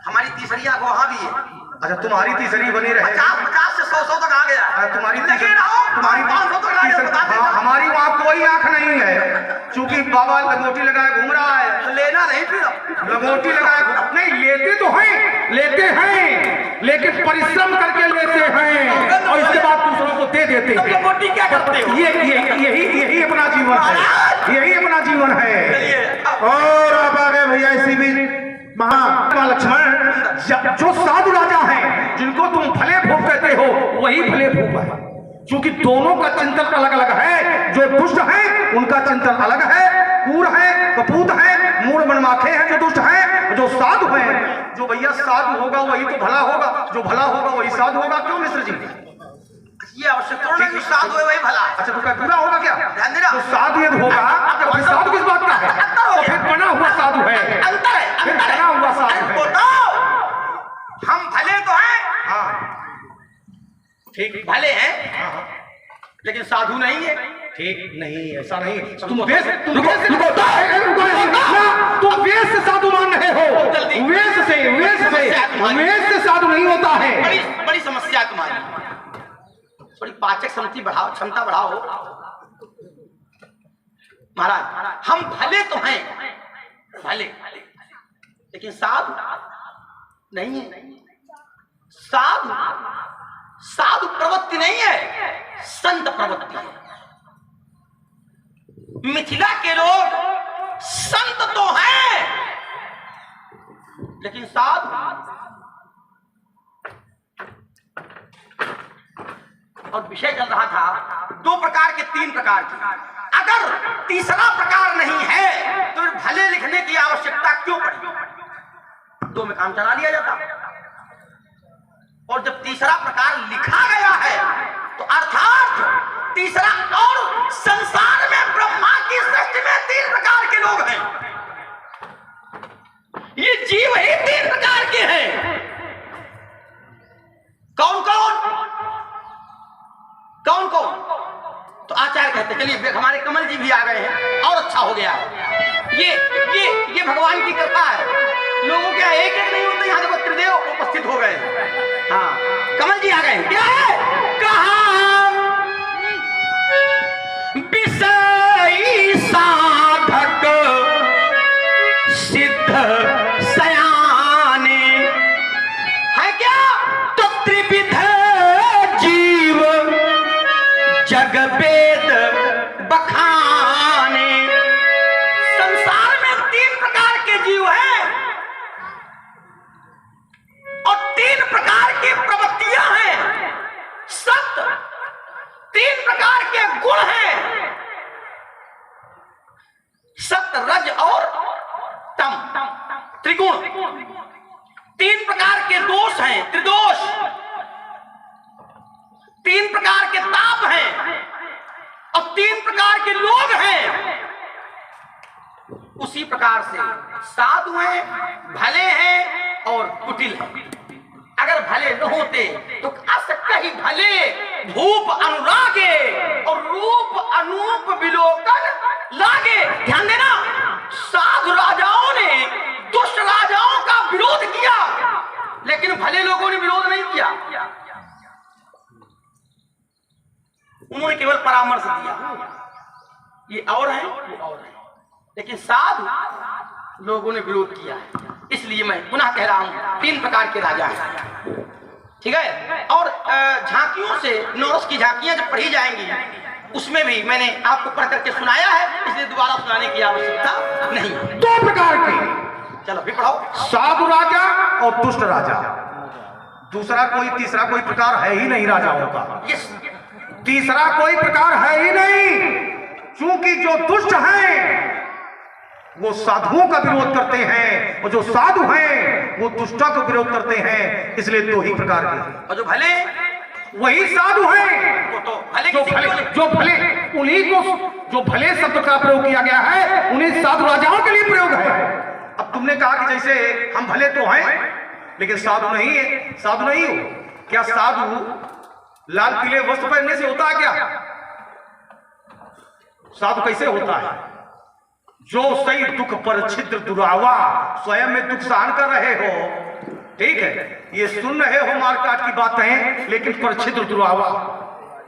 Speaker 1: हमारी तीसरी आंख वहां भी है।
Speaker 2: अच्छा तुम्हारी तीसरी बनी रहे।
Speaker 1: 50 से 100 तक आ गया।
Speaker 2: तुम्हारी
Speaker 1: तुम्हारी 500 तक आ गया।
Speaker 2: हमारी वहाँ कोई आंख नहीं है, क्योंकि बाबा लंगोटी लगाए घूम रहा है।
Speaker 1: तो लेना नहीं फिर
Speaker 2: लंगोटी लगाए नहीं, लेते तो हैं, लेकिन परिश्रम करके लेते हैं और इसके बाद दूसरों को दे देते हैं।
Speaker 1: लंगोटी क्या करते हो?
Speaker 2: यही अपना जीवन है, यही अपना जीवन है। और अब आ गए भैया इसी भी लक्ष्मण जो साधु राजा हैं जिनको तुम भले भूप कहते हो वही भले भूप है, क्योंकि दोनों का चिंतन अलग अलग है। जो दुष्ट हैं उनका चिंतन अलग है, कूर है, कपूत है, मूढ़ मनमाखे हैं जो दुष्ट हैं। जो साधु हैं, जो भैया साधु होगा वही तो भला होगा, जो भला होगा वही साधु होगा। क्यों मिश्र जी?
Speaker 1: ये आवश्यक थोड़ा ना कि साधु है वही भला।
Speaker 2: अच्छा तो क्या पूरा होगा क्या?
Speaker 1: ध्यान देना।
Speaker 2: तो साधु यदि होगा तो साधु किस बात का है? तो फिर बना हुआ साधु है,
Speaker 1: अंतर है,
Speaker 2: फिर बना हुआ साधु है।
Speaker 1: हम भले तो हैं, ठीक भले हैं, लेकिन साधु नहीं है।
Speaker 2: ठीक नहीं, ऐसा नहीं। तुम वेश से साधु मान रहे हो। वेश से साधु नहीं होता है।
Speaker 1: बड़ी समस्या तुम्हारी। थोड़ी पाचक क्षमता बढ़ाओ महाराज। हम भले तो हैं, भले, लेकिन साधु नहीं है। साधु प्रवृत्ति नहीं है, संत प्रवृत्ति है। मिथिला के लोग संत तो हैं, लेकिन साधु। और विषय चल रहा था 2 प्रकार के 3 प्रकार के। अगर तीसरा प्रकार नहीं है तो भले लिखने की आवश्यकता क्यों पड़ी? 2 में काम चला लिया जाता। और जब तीसरा प्रकार लिखा गया है तो अर्थात तीसरा, और संसार में ब्रह्मा की सृष्टि में 3 प्रकार के लोग हैं। ये जीव ही 3 प्रकार के हैं। कौन कौन? तो आचार्य कहते चलिए हमारे कमल जी भी आ गए हैं और अच्छा हो गया है। ये भगवान की कृपा है। लोगों क्या एक नहीं होते, यहाँ देखो त्रिदेव उपस्थित हो गए। हाँ कमल जी आ गए। क्या है? कहा विषयी साधक सिद्ध सयाने है क्या? तो त्रिविध जीव जग वेद बखाने। संसार में 3 प्रकार के जीव हैं और 3 प्रकार की प्रवृत्तियां हैं। सत्य, तीन प्रकार के गुण हैं, सत, रज और तम, त्रिगुण। तीन प्रकार के दोष हैं, त्रिदोष। तीन प्रकार के ताप हैं और तीन प्रकार के लोग हैं। उसी प्रकार से साधु हैं, भले हैं और कुटिल हैं। अगर भले न होते तो अस कहीं भले भूप अनुरागे और रूप अनूप विलोकन लागे। ध्यान देना, साधु राजाओं ने दुष्ट राजाओं का विरोध किया, लेकिन भले लोगों ने विरोध नहीं किया। उन्होंने केवल परामर्श दिया, ये और है वो और है, लेकिन साधु लोगों ने विरोध किया है। इसलिए मैं पुनः कह रहा हूं, तीन प्रकार के राजा हैं, ठीक है। और झांकियों से, नौरस की झांकियां जब पढ़ी जाएंगी उसमें भी मैंने आपको पढ़ करके सुनाया है, इसलिए दोबारा सुनाने की आवश्यकता नहीं।
Speaker 2: दो प्रकार की,
Speaker 1: चलो फिर पढ़ाओ।
Speaker 2: साधु राजा और दुष्ट राजा। दूसरा कोई, तीसरा कोई प्रकार है ही नहीं राजाओं का।
Speaker 1: यस,
Speaker 2: तीसरा कोई प्रकार है ही नहीं, क्योंकि जो दुष्ट हैं वो साधुओं का विरोध करते हैं और जो साधु हैं वो दुष्टों का विरोध करते हैं। इसलिए दो ही प्रकार के।
Speaker 1: और जो भले,
Speaker 2: वही साधु हैं।
Speaker 1: तो भले
Speaker 2: जो भले उन्हीं को, जो भले शब्द का प्रयोग किया गया है उन्हीं साधु राजाओं के लिए प्रयोग है। अब तुमने कहा कि जैसे हम भले तो हैं लेकिन साधु नहीं है, साधु नहीं हो। क्या साधु लाल पीले वस्त्र पहनने से होता है क्या? साधु कैसे होता है? जो सही दुख पर छिद्र दुरावा, स्वयं में दुख सहन कर रहे हो, ठीक है, ये सुन रहे हो मारकाट की बातें, लेकिन पर छिद्र दुरावा,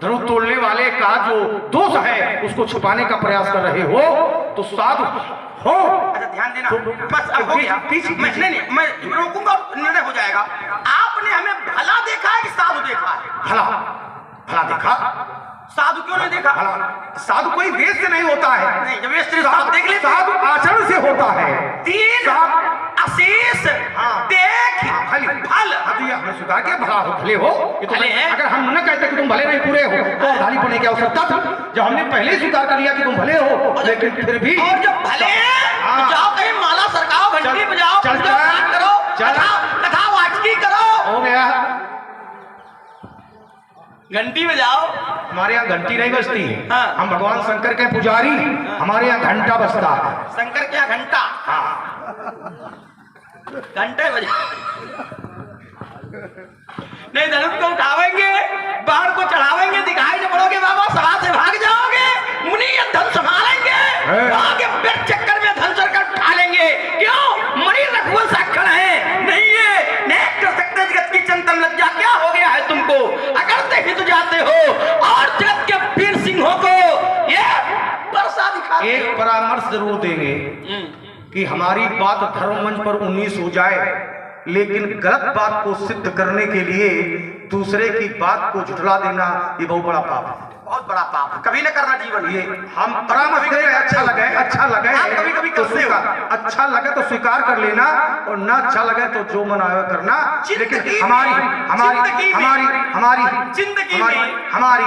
Speaker 2: धनुष तोड़ने वाले का जो दोष है उसको छुपाने का प्रयास कर रहे हो तो साधु हो।
Speaker 1: अच्छा ध्यान देना, बस अब हो गया। मैं रोकूंगा, निर्णय हो जाएगा। आपने हमें भला देखा है कि साधु देखा है?
Speaker 2: भला, भला देखा।
Speaker 1: साधु क्यों नहीं देखा?
Speaker 2: भला, साधु कोई वेश से नहीं होता है।
Speaker 1: नहीं, जब वेश से साधु देख ले,
Speaker 2: साधु आचरण से होता है।
Speaker 1: तीन अशेष देख फल।
Speaker 2: हमने स्वीकार किया भला हो, भले हो। ये तो
Speaker 1: भले हैं।
Speaker 2: अगर हम न कहते कि तुम भले नहीं पूरे हो तो अवधानी पढ़ने की आवश्यकता थी। जब हमने पहले ही स्वीकार कर लिया कि तुम भले हो, लेकिन फिर भी
Speaker 1: और जब भले हैं तो जाओ कहीं माला सरकाओ, घंटी बजाओ, पूजा पाठ करो, कथा वाचकी करो।
Speaker 2: हो गया,
Speaker 1: घंटी बजाओ।
Speaker 2: हमारे यहाँ घंटी नहीं बजती है।
Speaker 1: हाँ।
Speaker 2: हम भगवान शंकर के पुजारी, हमारे यहाँ घंटा बजता है।
Speaker 1: शंकर क्या घंटा? घंटे बजा नहीं, धनुष को उठावेंगे, बाण को चढ़ावेंगे, दिखाई न पड़ोगे बाबा, सभा से भाग जाओगे। मुनि ये धन संभालेंगे, आगे पेट चक्कर में धन सरकर उठा लेंगे। क्यों? मणि रघुवंश साक्षर है, नहीं है, नहीं कर सकते जगत की चंतन लज्जा। क्या हो गया है तुमको? अगर देखी तो जाते हो और जगत के वीर सिंहों को ये परसा दिखा।
Speaker 2: एक परामर्श जरूर देंगे कि हमारी बात धर्म मंच पर 19 हो जाए, लेकिन गलत बात को सिद्ध करने के लिए दूसरे की बात को झुठला देना ये बहुत बड़ा पाप है।
Speaker 1: बहुत बड़ा पाप है, कभी न करना जीवन।
Speaker 2: ये हम परामर्श दे रहे हैं, अच्छा लगे, अच्छा लगे,
Speaker 1: कभी कभी
Speaker 2: तो स्वीकार, अच्छा लगे तो स्वीकार कर लेना, और ना अच्छा लगे तो जो मन आए करना। लेकिन हमारी हमारी हमारी हमारी
Speaker 1: जिंदगी में
Speaker 2: हमारी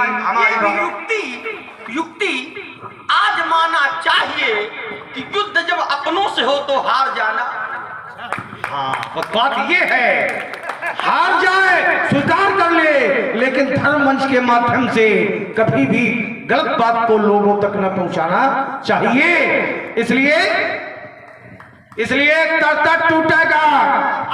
Speaker 1: युक्ति आजमाना चाहिए कि युद्ध जब अपनों से हो तो हार जाना।
Speaker 2: हाँ, बात ये है, हार जाए स्वीकार कर ले, लेकिन धर्म मंच के माध्यम से कभी भी गलत बात को लोगों तक न पहुंचाना चाहिए। इसलिए तरतर टूटेगा।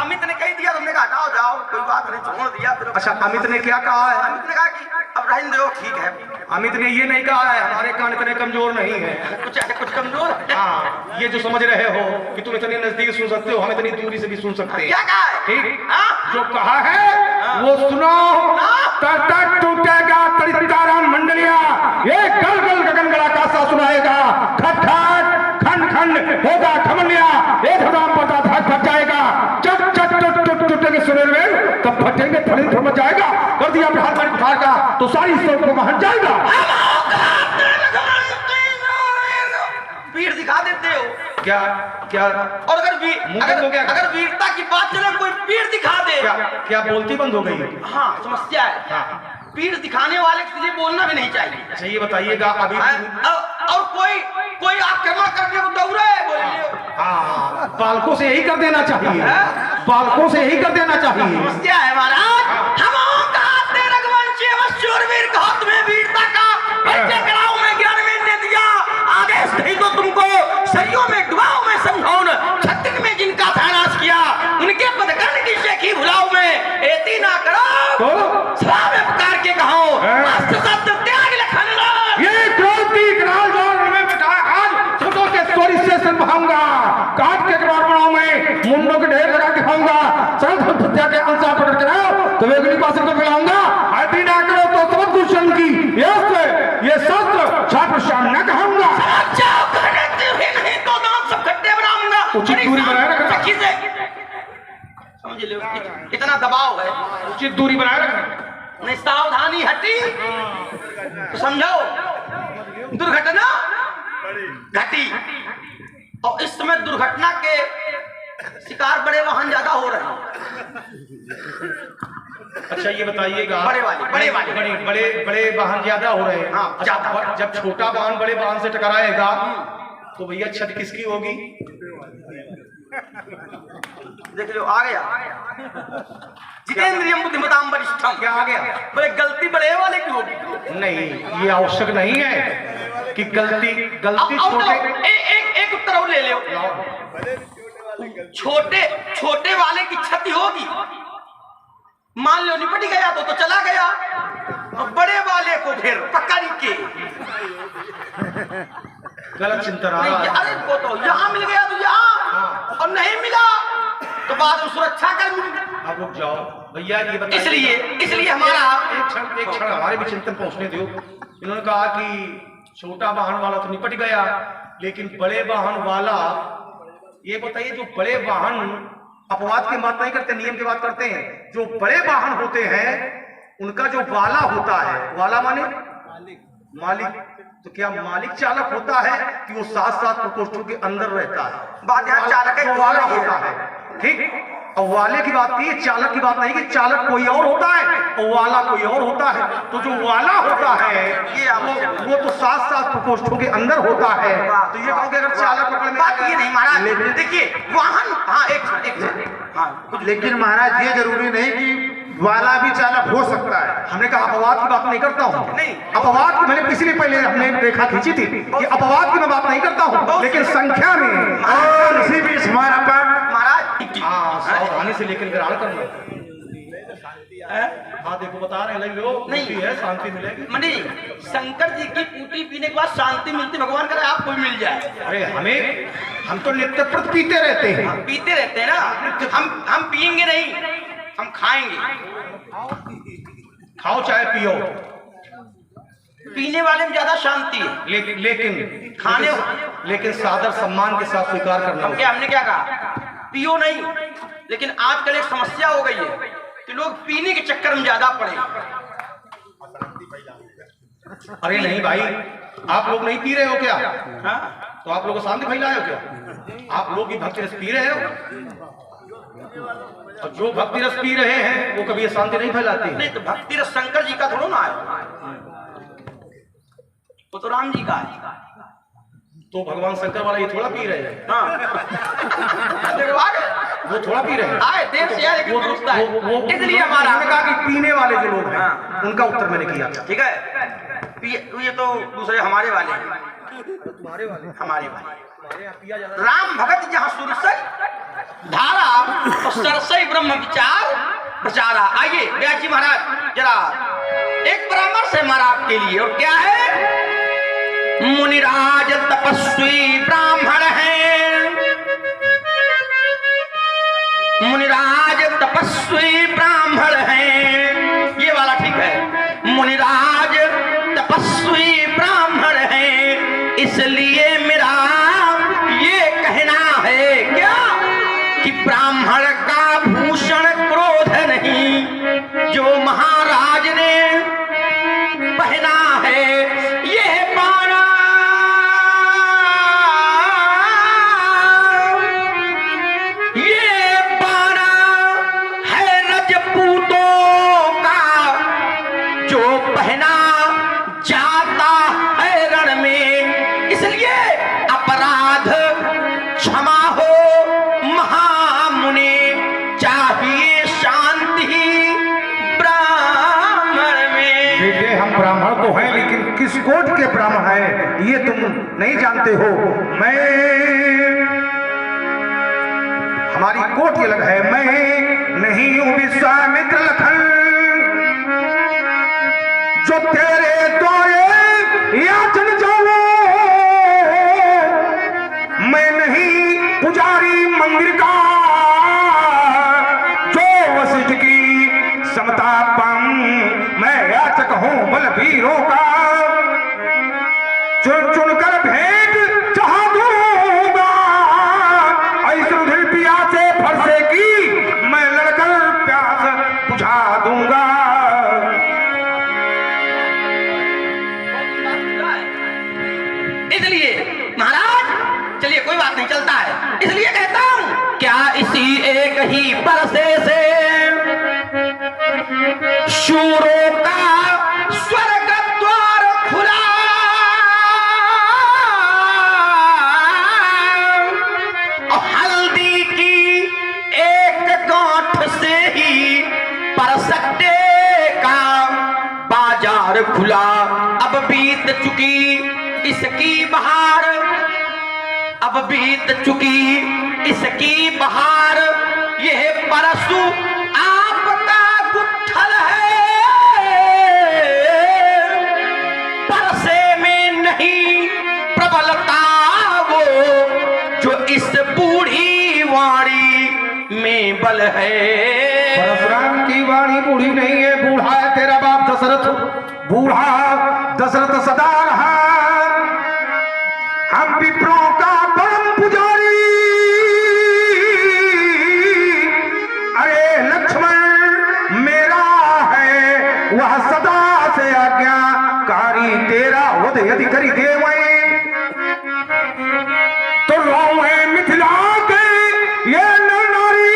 Speaker 1: अमित ने कह दिया, तुमने कहा जाओ जाओ, कोई बात नहीं, छोड़ दिया।
Speaker 2: अच्छा, अमित ने क्या कहा है?
Speaker 1: अमित ने कहा कि अब रहने दो, ठीक है।
Speaker 2: अमित ने ये नहीं कहा है हमारे कान इतने कमजोर नहीं है।
Speaker 1: कुछ कमजोर है।
Speaker 2: हाँ, ये जो समझ रहे हो कि तुम इतनी नजदीक सुन सकते हो, हम इतनी दूरी से भी सुन सकते हैं।
Speaker 1: क्या कहा है?
Speaker 2: ठीक,
Speaker 1: हाँ?
Speaker 2: जो कहा है वो सुनो। तरतर टूटेगा तरितारा मंडलिया, ये गल गल गगन गला कासा सुनाएगा, खट खट खंड खंड होगा खमनिया, एक हदाम पता धक फट जाएगा, चट चट टुट टुट टुटेंगे सुने में, तब फटेंगे फलित मच जाएगा। कर दिया अपने हाथ में उठाएगा तो सारी सोच को वहां जाएगा।
Speaker 1: वीर दिखा देते हो
Speaker 2: क्या क्या?
Speaker 1: और अगर वीरता की बात चले, कोई वीर दिखा दे।
Speaker 2: क्या बोलती बंद हो गई?
Speaker 1: हाँ, समस्या है।
Speaker 2: हाँ,
Speaker 1: पीठ दिखाने वाले के लिए बोलना भी नहीं चाहिए।
Speaker 2: अच्छा ये बताइएगा अभी
Speaker 1: और कोई आक्रमण करने को दौड़े बोलिए,
Speaker 2: हाँ बालकों से यही कर देना चाहिए, बालकों से यही कर देना चाहिए।
Speaker 1: समस्या है महाराज, हम कहते रघुवंशी व शूरवीर का हाथ में वीरता का ऐसे कराओ में ज्ञान में ने दिया आदेश नहीं तो तुमको सरियों में डुबाओ में समझाओ न छत्तीस में जिनका था नाश किया उनके पदकर्ण की शेखी भुलाओ में एती ना करो सभा में पुकार के कहो अस्त्र शब्द त्याग लखन लाल।
Speaker 2: ये क्रोध की कराल में बिठाए आज छोटों के स्टोरी से संभाऊंगा, काट के गड़बड़ाओं में मुंडों के ढेर लगा के खाऊंगा, सर्व हत्या के अंसा पकड़ के लाओ तो वेगनी पास को फैलाऊंगा। आरती ना करो तो सबक दुश्मन की ये शस्त्र छात्र श्याम न कहूंगा।
Speaker 1: नहीं तो दांत सब खट्टे बनाऊंगा।
Speaker 2: उचित दूरी बनाए रखना,
Speaker 1: समझ लो इतना दबाव है,
Speaker 2: उचित दूरी बनाए रखना।
Speaker 1: नहीं सावधानी हटी तो समझो दुर्घटना घटी और इस समय दुर्घटना के शिकार बड़े वाहन ज्यादा हो रहे हैं।
Speaker 2: अच्छा ये बताइएगा
Speaker 1: बड़े
Speaker 2: वाहन ज्यादा हो रहे हैं।
Speaker 1: हाँ,
Speaker 2: अच्छा, जब छोटा वाहन बड़े वाहन से टकराएगा तो भैया छत किसकी होगी?
Speaker 1: देख लो आ गया जितेंद्रियम बुद्धिमताम वरिष्ठम।
Speaker 2: क्या आ गया?
Speaker 1: बोले गलती बड़े वाले की होगी।
Speaker 2: नहीं ये आवश्यक नहीं है कि गलती छोटे।
Speaker 1: एक उत्तर और ले लो, छोटे वाले की क्षति होगी, मान लो निपट गया तो चला गया, और बड़े वाले को फिर पकड़ के
Speaker 2: गलत चिंतन
Speaker 1: अरे को तो यहाँ मिल गया तो यहाँ और नहीं मिला तो बाद में सुरक्षा कर मिली।
Speaker 2: अब रुक जाओ भैया ये
Speaker 1: बताइए, इसलिए हमारा
Speaker 2: एक क्षण हमारे भी चिंतन पहुंचने दो। इन्होंने कहा कि छोटा वाहन वाला तो निपट गया लेकिन बड़े वाहन वाला, ये बताइए जो बड़े वाहन अपवाद की बात नहीं करते, नियम की बात करते हैं। जो बड़े वाहन होते हैं उनका जो वाला होता है, वाला माने मालिक, तो क्या मालिक चालक होता है कि वो साथ प्रकोष्ठों के अंदर रहता है?
Speaker 1: बात यहाँ चालक है,
Speaker 2: वाला होता है, ठीक। और वाले की बात नहीं है, चालक की बात नहीं कि चालक कोई और होता है और वाला कोई और होता है। तो जो वाला होता है वो तो साथ प्रकोष्ठों के अंदर होता है। तो ये कहोगे अगर चालक पकड़ में
Speaker 1: बात ये नहीं महाराज, देखिए वाहन, हाँ एक
Speaker 3: लेकिन महाराज ये जरूरी नहीं कि वाला भी चालक हो सकता है।
Speaker 2: हमने कहा अपवाद की बात नहीं करता हूँ,
Speaker 1: नहीं
Speaker 2: अपवाद की मैंने पिछले पहले हमने रेखा खींची थी कि अपवाद की मैं बात नहीं करता हूँ, लेकिन संख्या में
Speaker 3: और इसी बीच हमारा
Speaker 1: महाराज
Speaker 2: सावधानी से लेकर ग्रहण करना। हाँ देखो बता रहे हैं लोग
Speaker 1: नहीं
Speaker 2: है, शांति मिलेगी।
Speaker 1: मनी शंकर जी की पूती पीने के बाद शांति मिलती, भगवान करे आपको भी मिल जाए।
Speaker 2: अरे हम तो नित्य प्रति पीते रहते हैं,
Speaker 1: पीते रहते हैं ना, हम पिएंगे नहीं, हम खाएंगे।
Speaker 2: खाओ चाहे पियो,
Speaker 1: पीने वाले में ज्यादा शांति है,
Speaker 2: लेकिन सादर सम्मान के साथ स्वीकार करना।
Speaker 1: हमने क्या कहा, पियो नहीं, लेकिन आजकल एक समस्या हो गई है कि लोग पीने के चक्कर में ज्यादा पड़े।
Speaker 2: अरे नहीं भाई, आप लोग नहीं पी रहे हो क्या?
Speaker 1: हाँ?
Speaker 2: तो आप लोग शांति फैलाए हो क्या? आप लोग भी भक्ति रस पी रहे हो, और जो भक्ति रस पी रहे हैं वो कभी शांति नहीं फैलाते।
Speaker 1: नहीं तो भक्ति रस शंकर जी का थोड़ा ना है, वो तो राम जी का है।
Speaker 2: तो भगवान शंकर वाला ये थोड़ा पी रहे हैं।
Speaker 1: हाँ।
Speaker 2: वो थोड़ा पी रहे हैं।
Speaker 1: आए देर से यार, लेकिन इसलिए हमारा
Speaker 2: कहा कि पीने वाले जो लोग हैं उनका उत्तर मैंने किया।
Speaker 1: ठीक है, ये तो दूसरे हमारे वाले हमारे वाले राम भगत जहाँ सुरसई धारा और सरसई ब्रह्म विचार प्रचारा। आइए व्यास जी महाराज जरा एक परामर्श है हमारा आपके लिए, और क्या है, मुनिराज तपस्वी ब्राह्मण है, मुनिराज तपस्वी ब्राह्मण है, ये वाला ठीक है, मुनिराज तपस्वी ब्राह्मण है, इसलिए मेरा ये कहना है क्या कि ब्राह्मण का भूषण क्रोध नहीं, जो महाराज ने पहना है ये पाना, ये पाना है रजपूतों का, जो जाता है रण में, इसलिए अपराध क्षमा हो महामुनि, चाहिए शांति ब्राह्मण में।
Speaker 2: बेटे हम ब्राह्मण तो हैं, लेकिन किस कोट के ब्राह्मण हैं ये तुम नहीं जानते हो। हमारी कोट ये अलग है। मैं नहीं हूं विश्वामित्र लखन, जो तेरे द्वारे याचन जाऊं। मैं नहीं पुजारी मंदिर का, जो वशिष्ठ की समता पाऊं। मैं याचक हूं बलवीरों का, चुन चुन कर भेंट चाह दूंगा। ऐसे दिल प्यासे फरसे की, मैं लड़कर प्यास बुझा दूंगा।
Speaker 1: इसलिए महाराज चलिए कोई बात नहीं, चलता है। इसलिए कहता हूं क्या इसी एक ही बरसे से शूरों का स्वर्ग द्वार खुला। और हल्दी की एक गांठ से ही परसट्टे का बाजार खुला। अब बीत चुकी इसकी बहार, अब बीत चुकी इसकी बहार, यह परसु आपका गुत्थल है। परसे में नहीं प्रबलता वो, जो इस बूढ़ी वाणी में बल है।
Speaker 2: परशुराम की वाणी बूढ़ी नहीं है, बूढ़ा है तेरा बाप दशरथ। बूढ़ा दशरथ सदा रहा, हम विप्रों का परम पुजारी। अरे लक्ष्मण मेरा है वह सदा से आज्ञाकारी, तेरा वध यदि करी देवै तो रोए मिथिला के ये नर नारी।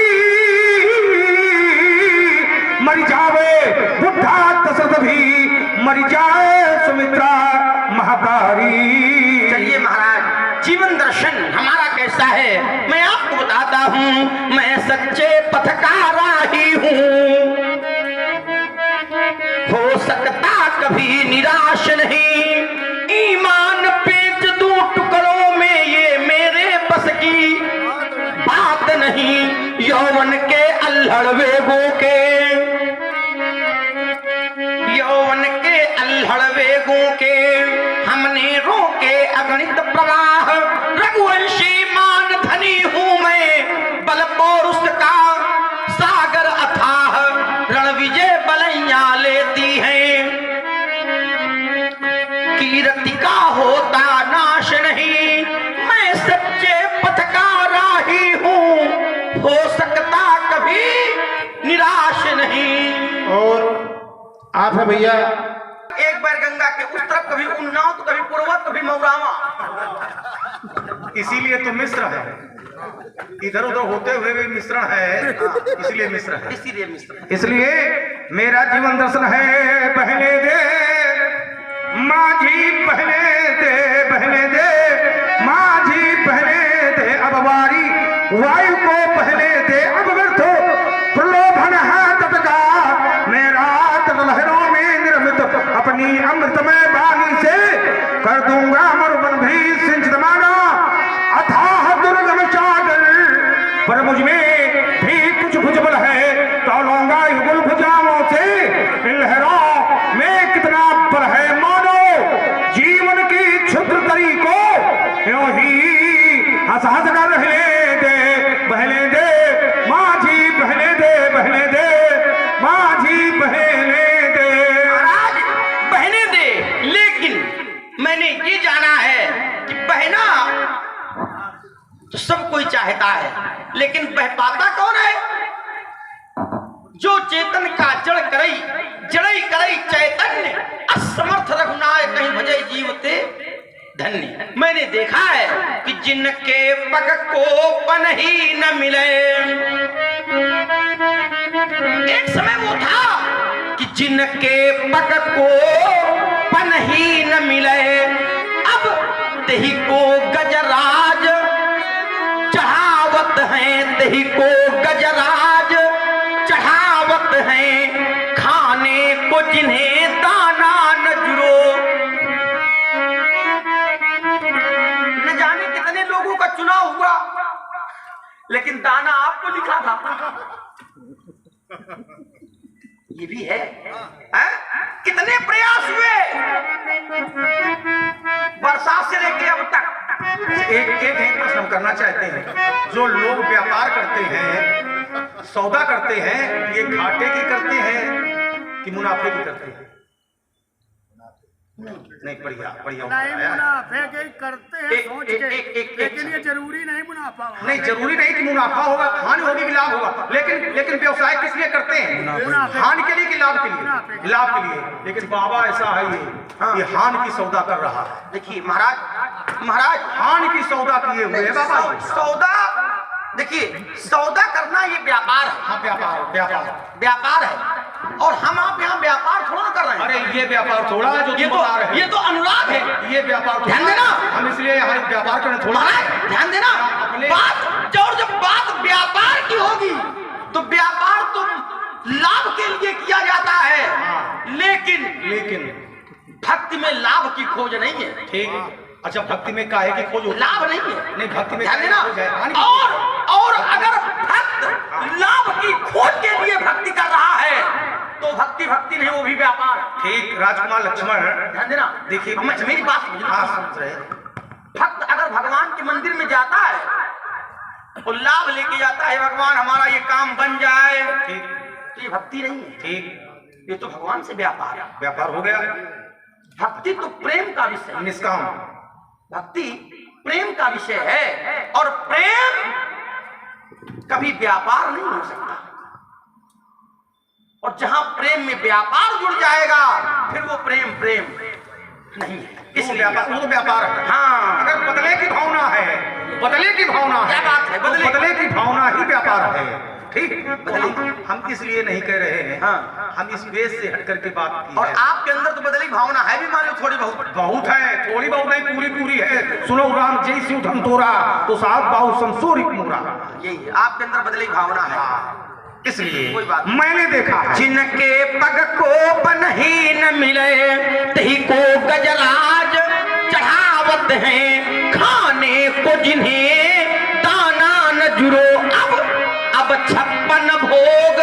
Speaker 2: मर जावे बुढ़ा दशरथ भी, मर जाए सुमित्रा महातारी।
Speaker 1: चलिए महाराज जीवन दर्शन हमारा कैसा है मैं आपको बताता हूँ। मैं सच्चे पथ का राही हूँ, हो सकता कभी निराश नहीं। ईमान पेच दूं टुकड़ों में, ये मेरे बस की बात नहीं। यौवन के अल्हड़ वेगों के, यौवन के अल्हड़ वेगों के हमने रोके अगणित प्रवाह। रघुवंशी मान धनी हूं मैं, बल पौरुष का सागर अथाह। रण विजय बलैया लेती हैं, कीर्ति का होता नाश नहीं। मैं सच्चे पथ का राही हूं, हो सकता कभी निराश नहीं।
Speaker 3: और आप है भैया,
Speaker 1: एक बार गंगा के उस तरफ कभी उन्नाव तो कभी पूर्वत कभी मौरावा।
Speaker 2: इसीलिए तो मिश्र है, इधर उधर होते हुए भी मिश्रण है, इसलिए मिश्र है।
Speaker 1: इसीलिए मिश्र।
Speaker 2: इसलिए मेरा जीवन दर्शन है। बहने दे माझी, बहने दे, बहने दे माझी, बहने दे अब वारी वायु को, बहने दे अब व्यर्थ प्रलोभन है तट का। मेरा तट लहरों में निर्मित अपनी अमृतमय वाणी से कर दूंगा मरुवन भी सिंचित माना। अथाह दुर्गम सागर पर मुझ में भी कुछ भुजबल है, तौलूंगा युगल भुजाओं से। इन लहरों में कितना बल है मानो, जीवन की क्षुद्र तरी को यूं ही हंस हंस कर रहने दे। बहने दे माझी, बहने दे, बहने दे माझी, बहने दे।
Speaker 1: महाराज बहने दे, लेकिन मैंने ये जाना है कि बहना तो सब कोई चाहता है, लेकिन बह पाता कौन है? जो चेतन का जड़ करई, जड़ई करई चैतन्य, असमर्थ रघुनाय कहीं भजै जीवते धन्य। मैंने देखा है कि जिनके पग को पन ही न मिले, एक समय वो था कि जिनके पग को पन ही न मिले, अब तेही को गजराज चढ़ावत हैं, तेही को गजराज चढ़ावत हैं, खाने को जिन्हें दाना नजरो। न जाने कितने लोगों का चुनाव हुआ, लेकिन दाना आपको लिखा था। ये भी है, कितने प्रयास हुए बरसात से लेके अब तक।
Speaker 2: एक प्रश्न हम करना चाहते हैं, जो लोग व्यापार करते हैं, सौदा करते हैं, ये घाटे की करते हैं कि मुनाफे की करते हैं? नहीं, बढ़िया बढ़िया
Speaker 4: नहीं,
Speaker 2: बताया।
Speaker 4: मुनाफे के करते हैं
Speaker 2: एक-
Speaker 4: सोच
Speaker 2: एक-
Speaker 4: के,
Speaker 2: एक- एक-
Speaker 4: लेकिन ये जरूरी नहीं मुनाफा हो।
Speaker 2: नहीं, जरूरी नहीं कि मुनाफा होगा, हानि होगी कि लाभ होगा, लेकिन व्यवसाय किस लिए करते हैं?
Speaker 4: मुनाफे।
Speaker 2: हानि के लिए कि लाभ के
Speaker 4: मुनाफे।
Speaker 2: लिए? लाभ के लिए। लेकिन बाबा ऐसा है, ये हानि की सौदा कर रहा है।
Speaker 1: देखिए महाराज
Speaker 2: हानि की सौदा किए हुए है बाबा।
Speaker 1: सौदा, देखिए सौदा करना ये व्यापार है।
Speaker 2: हाँ,
Speaker 1: व्यापार है, और हम आप यहाँ व्यापार थोड़ा कर रहे हैं।
Speaker 2: अरे ये व्यापार थोड़ा है जो तुम बता रहे हो।
Speaker 1: ये तो अनुराग है।
Speaker 2: ये व्यापार थोड़ा
Speaker 1: ध्यान देना।
Speaker 2: है। हम इसलिए यहाँ व्यापार करने थोड़ा
Speaker 1: महाराज ध्यान देना, बात और जब बात व्यापार की होगी तो व्यापार तो लाभ के लिए किया जाता है, लेकिन भक्ति में लाभ की खोज नहीं है।
Speaker 2: ठीक। अच्छा, भक्ति में काहे की खोज होती है?
Speaker 1: लाभ नहीं है।
Speaker 2: नहीं, भक्ति में
Speaker 1: ध्यान
Speaker 2: काहे
Speaker 1: देना।
Speaker 2: की खोज है? हानि की
Speaker 1: और अगर भक्त लाभ की खोज के लिए भक्ति कर रहा है तो भक्ति नहीं, वो भी व्यापार है।
Speaker 2: ठीक। राजकुमार लक्ष्मण,
Speaker 1: ध्यान देना।
Speaker 2: देखिए,
Speaker 1: मेरी बात समझना।
Speaker 2: हाँ, समझ रहे।
Speaker 1: भक्त अगर भगवान के मंदिर में जाता है तो लाभ लेके जाता है, भगवान हमारा ये काम बन जाए,
Speaker 2: ठीक
Speaker 1: तो ये भक्ति नहीं है।
Speaker 2: ठीक।
Speaker 1: ये तो भगवान से व्यापार है।
Speaker 2: व्यापार हो गया।
Speaker 1: भक्ति तो प्रेम का विषय है।
Speaker 2: निष्काम।
Speaker 1: भक्ति प्रेम का विषय है, और प्रेम कभी व्यापार नहीं हो सकता। और जहां प्रेम में व्यापार जुड़ जाएगा फिर वो प्रेम नहीं है।
Speaker 2: इसलिए वो तो व्यापार है।
Speaker 1: हाँ,
Speaker 2: अगर बदले की भावना है, बदले की भावना
Speaker 1: क्या
Speaker 2: है,
Speaker 1: बात है?
Speaker 2: बदले की भावना ही व्यापार है। ठीक।
Speaker 1: बदले।
Speaker 2: हम इसलिए नहीं कह रहे हैं।
Speaker 1: हाँ।
Speaker 2: हम इस वेश से हट करके बात की
Speaker 1: और
Speaker 2: है।
Speaker 1: आपके अंदर तो बदली भावना है भी, मान लो थोड़ी बहुत।
Speaker 2: बहुत है, थोड़ी बहुत नहीं, पूरी है। सुनो राम जय शिव धन तोरा, तो साथ बाहु समसूरी मोरा।
Speaker 1: यही है, आपके अंदर बदली भावना है।
Speaker 2: इसलिए
Speaker 1: कोई बात
Speaker 2: मैंने देखा है।
Speaker 1: जिनके पग को बन ही न मिले, तही को गजराज चढ़ावत हैं, खाने को जिन्हें दाना न जुरो। अब 56 भोग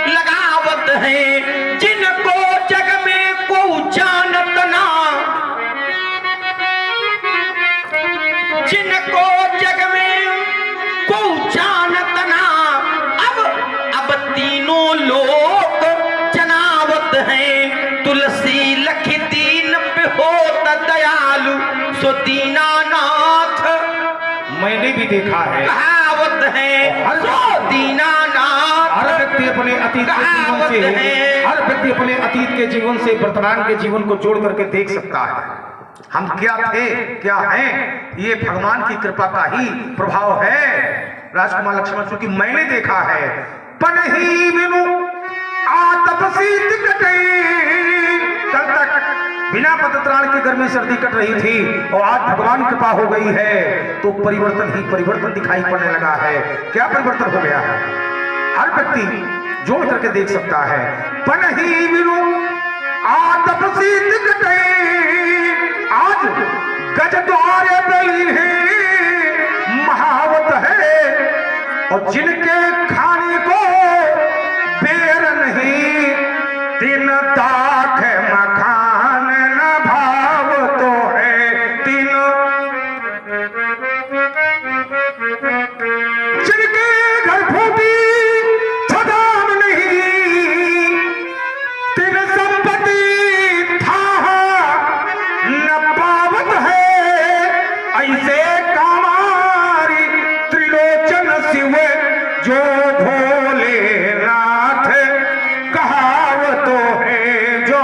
Speaker 1: लगावत हैं, जिनको जग में को जानत ना, जिनको जग में को जानत ना। अब तीनों लोग जनावत हैं, तुलसी लखी दीन पे होता दयालु, सो दीनानाथ
Speaker 2: मैंने भी देखा है।
Speaker 1: कहावत है, सो दीनानाथ।
Speaker 2: हर व्यक्ति अपने अतीत के जीवन से, हर व्यक्ति अपने अतीत के जीवन से वर्तमान के जीवन को जोड़ करके देख सकता है। हम क्या थे, क्या हैं, ये भगवान की कृपा का ही प्रभाव है। राजकुमार लक्ष्मण, चूंकि मैंने देखा है, पन ही बिनु आतपसी कटे। कल तक बिना पतत्राण के गर्मी सर्दी कट रही थी, और आज भगवान कृपा हो गई है तो परिवर्तन ही परिवर्तन दिखाई पड़ने लगा है। क्या परिवर्तन हो गया है? हर व्यक्ति जोड़ करके देख सकता है। पन ही बिनु आतपसी कटे, आज गज द्वारे बली है, महावत है, और जिनके खाने को बेर नहीं, दिन दाख मखान न भाव तो है, दिन जिनके घर फूटी छदाम नहीं, दिन संपत्ति था न पावत है, ऐसे कामारी त्रिलोचन शिव जो भोलेनाथ, कहावतो है जो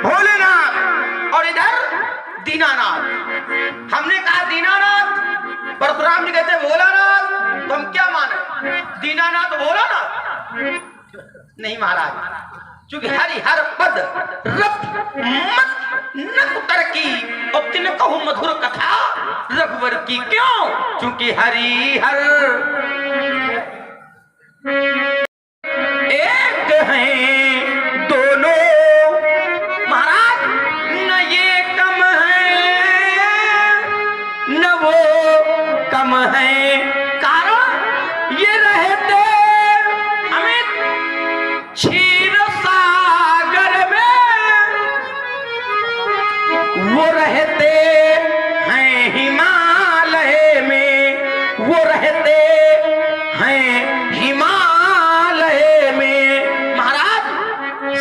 Speaker 1: भोलेनाथ और इधर दीनानाथ। हमने कहा दीनानाथ, परशुराम जी कहते भोलानाथ, तो हम क्या माने? दीनानाथ भोलानाथ। नहीं महाराज, क्योंकि हरिहर पद रब मत न उतर की और तिन कहूँ मधुर कथा रघुवर की, क्यों? क्योंकि हरिहर एक हैं दोनों महाराज, न ये कम है न वो कम है, कारण ये रहते अमित क्षीर सागर में, वो रहते हैं हिमालय में, वो रहते हैं हिमालय में। महाराज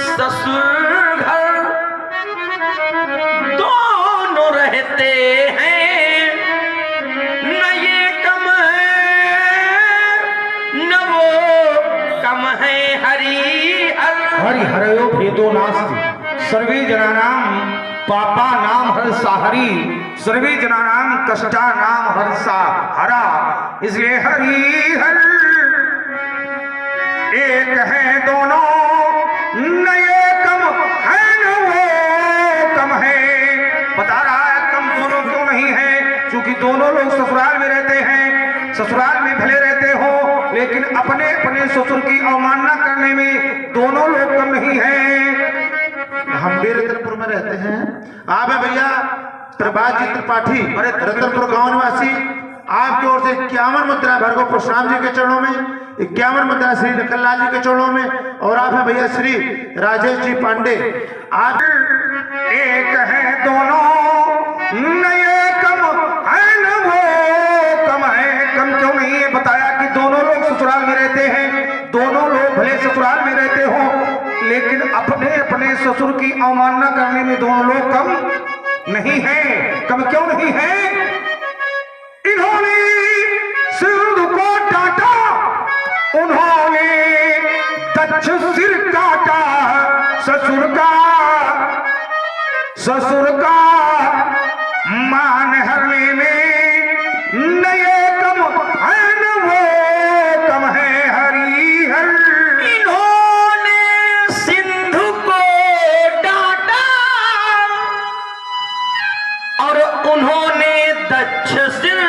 Speaker 1: ससुर घर दोनों रहते हैं, न ये कम है न वो कम है।
Speaker 2: हरिहरयो भेदो नास्ति सर्वे जनानां पापा नाम हर्षाहरी सर्वे जनानां कष्टा नाम हर्षा हरा। इसलिए हरिहर एक है दोनों, न ये कम है न वो कम है। बता रहा है कम दोनों क्यों नहीं है, क्योंकि दोनों लोग ससुराल में रहते हैं, ससुराल में भले रहते हो लेकिन अपने अपने ससुर की अवमानना करने में दोनों लोग कम नहीं है।
Speaker 3: हम भी रतनपुर में रहते हैं। आप है भैया त्रिपाठी जी त्रिपाठी, रतनपुर गांव निवासी। आपकी ओर से 51 मुद्रा भरगो परशुराम जी के चरणों में, 51 मुद्रा श्री नकललाल जी के चरणों में, और आप है भैया श्री राजेश जी पांडे। आप
Speaker 2: एक है दोनों, न ये कम है न वो कम है। कम क्यों नहीं है, बताया कि दोनों लोग ससुराल में रहते हैं, दोनों लोग भले ससुराल में रहते हो लेकिन अपने अपने ससुर की अवमानना करने में दोनों लोग कम नहीं है। कम क्यों नहीं है? इन्होंने सिंधु को डांटा, उन्होंने दक्ष सिर काटा, ससुर का मान हरने में न ये कम है न वो कम है। हरिहर
Speaker 1: इन्होंने सिंधु को डांटा और उन्होंने दक्ष सिर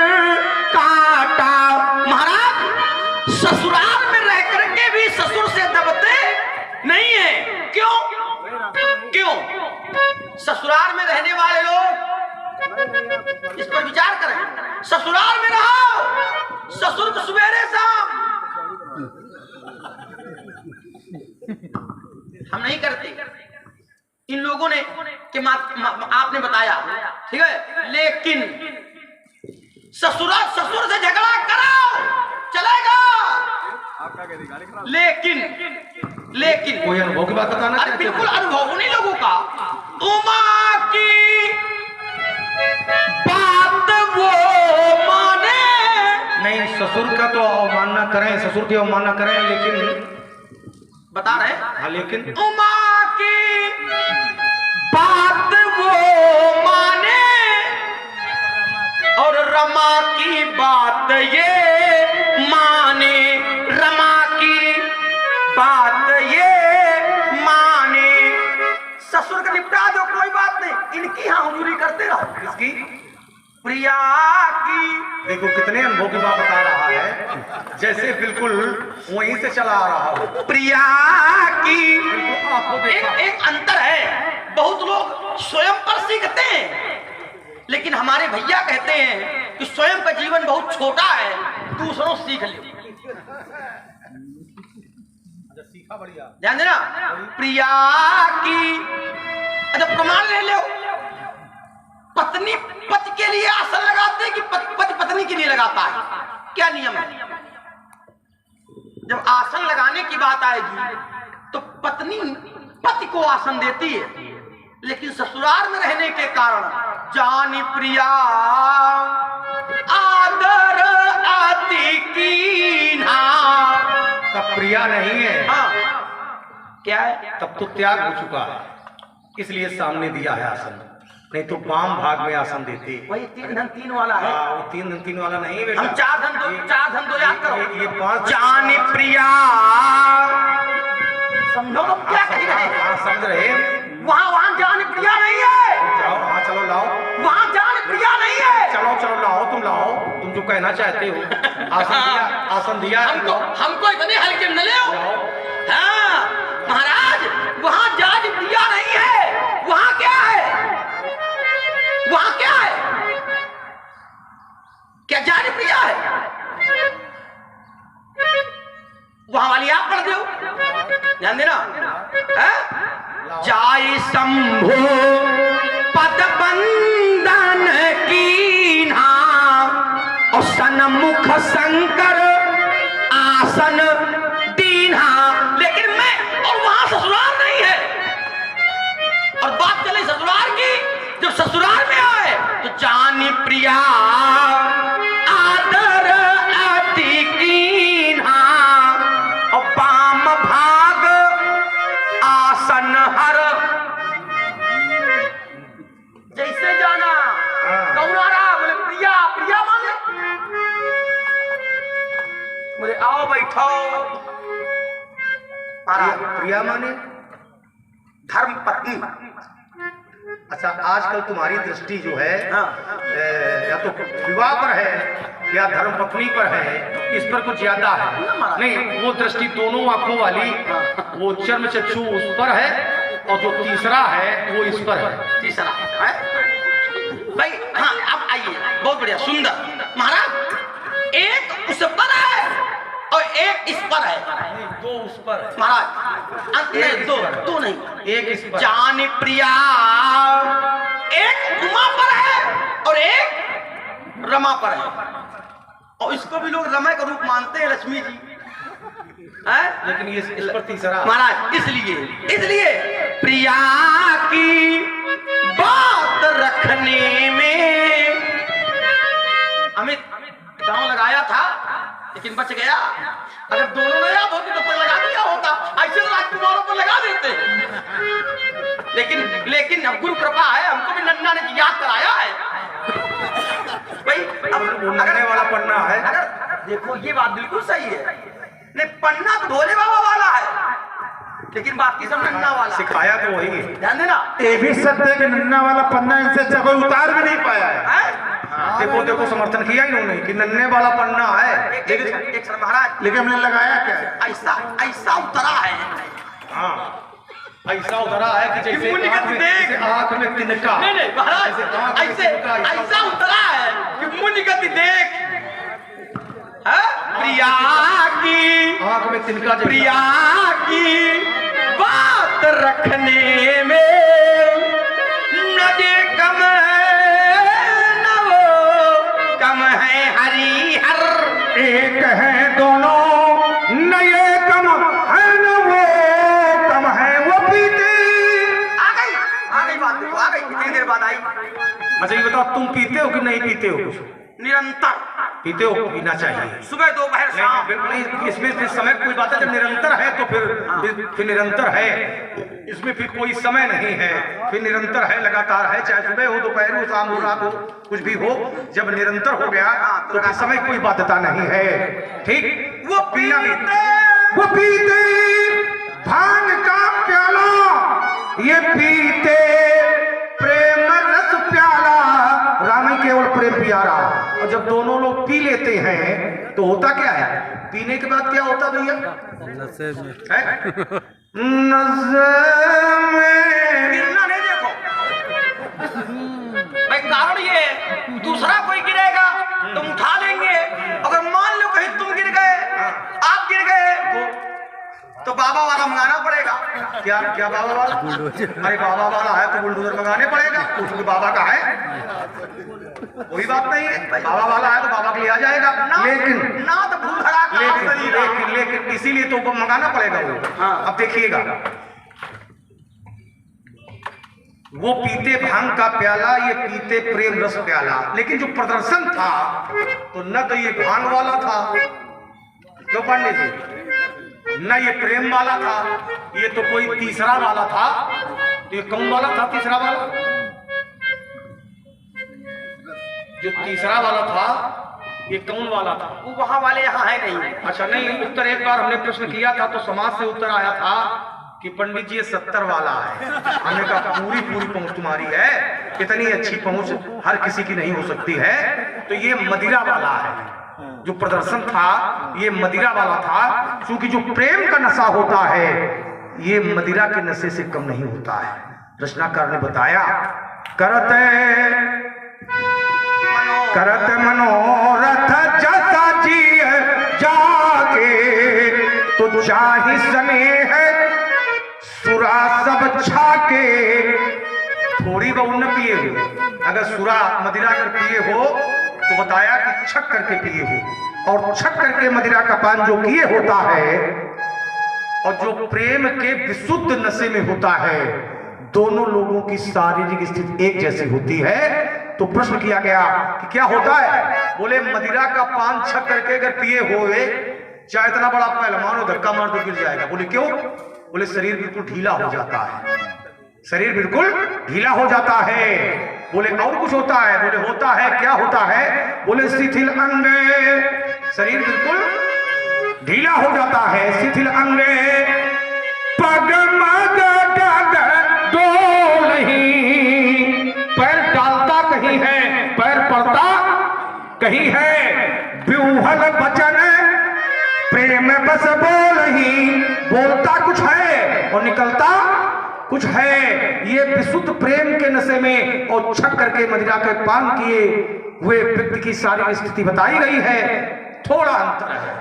Speaker 1: काटा। महाराज ससुराल में रह करके भी ससुर से दबते नहीं है, क्यों? क्यों? ससुराल में रहने वाले लोग इस पर विचार करें। ससुराल में रहो, ससुर को सवेरे शाम हम नहीं करते। इन लोगों ने कि आपने बताया ठीक है, लेकिन ससुर से झगड़ा कराओ चलेगा, लेकिन
Speaker 2: कोई अनुभव की बात बताना?
Speaker 1: अरे बिल्कुल अनुभव उन्हीं लोगों का। उमा की बात वो माने
Speaker 2: नहीं, ससुर का तो अवमानना करें, ससुर की अवमानना करें, लेकिन
Speaker 1: बता रहे
Speaker 2: हाँ, लेकिन
Speaker 1: उमा की बात वो माने और रमा की बात ये माने, रमा की बात ये माने। ससुर का निपटा दो, कोई बात नहीं, इनकी यहाँ हुजूरी करते रहो।
Speaker 2: इसकी
Speaker 1: प्रिया की
Speaker 2: देखो कितने अनुभव की बात बता रहा है, जैसे बिल्कुल वहीं से चला आ रहा हो।
Speaker 1: प्रिया की एक अंतर है। बहुत लोग स्वयं पर सीखते हैं, लेकिन हमारे भैया कहते हैं कि स्वयं का जीवन बहुत छोटा है, दूसरों सीख ले।
Speaker 2: सीखा बढ़िया,
Speaker 1: ध्यान देना। प्रिया की अच्छा प्रमाण ले लो। पत्नी पति के लिए आसन लगाते कि पति पत्नी के लिए लगाता है? क्या नियम है? जब आसन लगाने की बात आएगी तो पत्नी पति को आसन देती है, लेकिन ससुराल में रहने के कारण जानी प्रिया आदर आती की ना,
Speaker 2: तब प्रिया नहीं है।
Speaker 1: हाँ क्या है?
Speaker 2: तब तो त्याग हो चुका है, इसलिए सामने दिया है आसन, नहीं तो वाम भाग में आसन देते।
Speaker 1: वही 3 धन 3 वाला है।
Speaker 2: वो 3 धन 3 वाला नहीं बेटा,
Speaker 1: हम 4 धन 2 याद करो।
Speaker 2: ये 5
Speaker 1: जानी प्रिया समझो तो क्या कही रहे?
Speaker 2: हाँ, समझ रहे।
Speaker 1: वहाँ जान प्रिया नहीं है।
Speaker 2: जाओ, हाँ चलो लाओ।
Speaker 1: वहाँ जान प्रिया नहीं है।
Speaker 2: चलो चलो लाओ, तुम जो कहना चाहते हो। आसन दिया
Speaker 1: हमको इतने हल्के में न ले। हाँ महाराज, वहाँ जान प्रिया नहीं है। वहाँ क्या है? वहाँ क्या है? क्या जान प्रिया है? वहां वाली आप पढ़ दो, ध्यान देना। जाय शंभो पद बंदन कीन्हा और सन्मुख शंकर आसन दीन्हा। लेकिन मैं और वहां ससुराल नहीं है। और बात चले ससुराल की, जब ससुराल में आए तो जानी प्रिया आदर अति कीन्हा और बाम भाग आसन हर। जैसे जाना कौन आ रहा? बोले प्रिया। प्रिया माने बोले आओ बैठो।
Speaker 2: प्रिया माने
Speaker 1: धर्म पत्नी।
Speaker 2: अच्छा, आजकल तुम्हारी दृष्टि जो है
Speaker 1: हाँ।
Speaker 2: या तो विवाह पर है या धर्म पत्नी पर है, इस पर कुछ ज्यादा है। नहीं, वो दृष्टि दोनों आंखों वाली, वो चर्म चक्षु उस पर है, और जो तीसरा है वो इस पर है।
Speaker 1: तीसरा है भाई। हाँ अब आइए, बहुत बढ़िया, सुंदर महाराज। एक उस पर है और एक इस पर है।
Speaker 2: दो उस पर है
Speaker 1: महाराज, अंत में दो नहीं,
Speaker 2: एक इस पर।
Speaker 1: जान प्रिया एक उमा पर है और एक रमा पर है। और इसको भी लोग रमा का रूप मानते हैं, लक्ष्मी जी है?
Speaker 2: लेकिन ये इस पर तीसरा
Speaker 1: महाराज। इसलिए प्रिया की बात रखने में अमित दांव लगाया था लेकिन बच गया। अगर दोनों ने याद होती तो पर लगा दिया होता। ऐसे तो राजकुमारों पर लगा देते। लेकिन अब गुरु कृपा है, हमको भी नन्ना ने याद कराया है भाई। अब
Speaker 2: अगर वाला पन्ना है,
Speaker 1: अगर देखो ये बात बिल्कुल सही है। नहीं, पन्ना तो भोले बाबा वाला है, लेकिन बात की सब नन्ना वाला।
Speaker 2: सिखाया तो वही है।
Speaker 1: ध्यान देना।
Speaker 3: ये भी सत्य है कि नन्ना वाला पन्ना इनसे अच्छा कोई उतार भी नहीं पाया है।
Speaker 2: देखो समर्थन किया इन्होंने कि नन्हे वाला पन्ना है।
Speaker 1: एक महाराज,
Speaker 3: लेकिन हमने लगाया क्या है?
Speaker 1: ऐसा उतरा है।
Speaker 2: हाँ, ऐसा उतरा है कि जैसे आँख में तिनका।
Speaker 1: नहीं महाराज, ऐसा उतरा है कि मुनि गति देख। प्रिया की
Speaker 2: आँख में तिनका।
Speaker 1: प्रिया की बात रखने में न दे कम न वो कम है हरिहर।
Speaker 2: एक है दोनों, न ये कम है न वो कम है, वो पीते।
Speaker 1: आ गई बात, देखो आ गई, कितनी देर बाद आई।
Speaker 2: अच्छा ये बताओ, तुम पीते हो कि नहीं पीते हो?
Speaker 1: निरंतर
Speaker 2: पीते हो, पीना चाहिए।
Speaker 1: सुबह दोपहर शाम।
Speaker 2: नहीं, इसमें इस समय कोई बात है, जब निरंतर है तो फिर निरंतर है। इसमें फिर कोई समय नहीं है, फिर निरंतर है, लगातार है, चाहे सुबह हो, दोपहर हो, शाम हो, रात हो, कुछ भी हो। जब निरंतर हो गया तो फिर समय कोई बाध्यता नहीं है। ठीक,
Speaker 1: वो
Speaker 2: पीते भांग का प्याला, ये पीते प्रेम रस प्याला। राम केवल प्रेम प्यारा। और जब दोनों लोग पी लेते हैं तो होता क्या है? पीने के बाद क्या होता भैया? नशे में
Speaker 1: गिरना नहीं। देखो भाई, कारण ये दूसरा कोई गिरेगा तुम उठा लेंगे। अगर मान लो कहीं तुम गिर गए, आप गिर गए, तो बाबा वाला मंगाना पड़ेगा।
Speaker 2: क्या बाबा वाला? अरे बाबा वाला है तो बुलडोजर मंगाने पड़ेगा, क्योंकि बाबा का है। कोई बात नहीं है, बाबा वाला है तो बाबा के लिए आ जाएगा। लेकिन
Speaker 1: ना तो भूल भड़ा
Speaker 2: लेकिन इसीलिए तो मंगाना पड़ेगा वो।
Speaker 1: हाँ।
Speaker 2: अब देखिएगा, वो पीते भांग का प्याला, ये पीते प्रेम रस प्याला। लेकिन जो प्रदर्शन था तो न तो ये भांग वाला था, क्यों पांडे जी, न ये प्रेम वाला था, ये तो कोई तीसरा वाला था। तो ये कौन वाला था? तीसरा वाला, जो तीसरा वाला था ये कौन वाला था?
Speaker 1: वहां वाले यहाँ है नहीं।
Speaker 2: अच्छा नहीं, उत्तर एक बार हमने प्रश्न किया था तो समाज से उत्तर आया था कि पंडित जी ये 70 वाला है। हमने कहा पूरी पहुंच तुम्हारी है, इतनी अच्छी पहुंच हर किसी की नहीं हो सकती है। तो ये मदिरा वाला है, जो प्रदर्शन था ये मदिरा वाला था, क्योंकि जो प्रेम का नशा होता है ये मदिरा के नशे से कम नहीं होता है। रचनाकार ने बताया, करत मनोरथ जता जी जाके तो चाही स्नेह सुरा सब छाके। थोड़ी बहु न पिए हो, अगर सुरा मदिरा कर पिए हो तो बताया कि छक करके पिए हो, और छक करके मदिरा का पान जो किए होता है और जो प्रेम के विशुद्ध नशे में होता है, दोनों लोगों की शारीरिक स्थिति एक जैसी होती है। तो प्रश्न किया गया कि क्या होता है? बोले मदिरा का पान छक करके अगर पिए हुए, चाहे इतना बड़ा पहलवान हो धक्का मार तो गिर जाएगा। बोले क्यों? बोले शरीर बिल्कुल ढीला हो जाता है, शरीर बिल्कुल ढीला हो जाता है। बोले और कुछ होता है? बोले होता है। क्या होता है? बोले शिथिल अंग, शरीर बिल्कुल ढीला हो जाता है, शिथिल अंग पग मग डग डोल नहीं, पैर डालता कहीं है, पैर पड़ता कहीं है। ब्यूहल वचन प्रेम बस बोल ही, बोलता कुछ है और निकलता कुछ है। ये विशुद्ध प्रेम के नशे में और छक करके मदिरा के पान किए हुए व्यक्ति की सारी स्थिति बताई गई है। थोड़ा अंतर है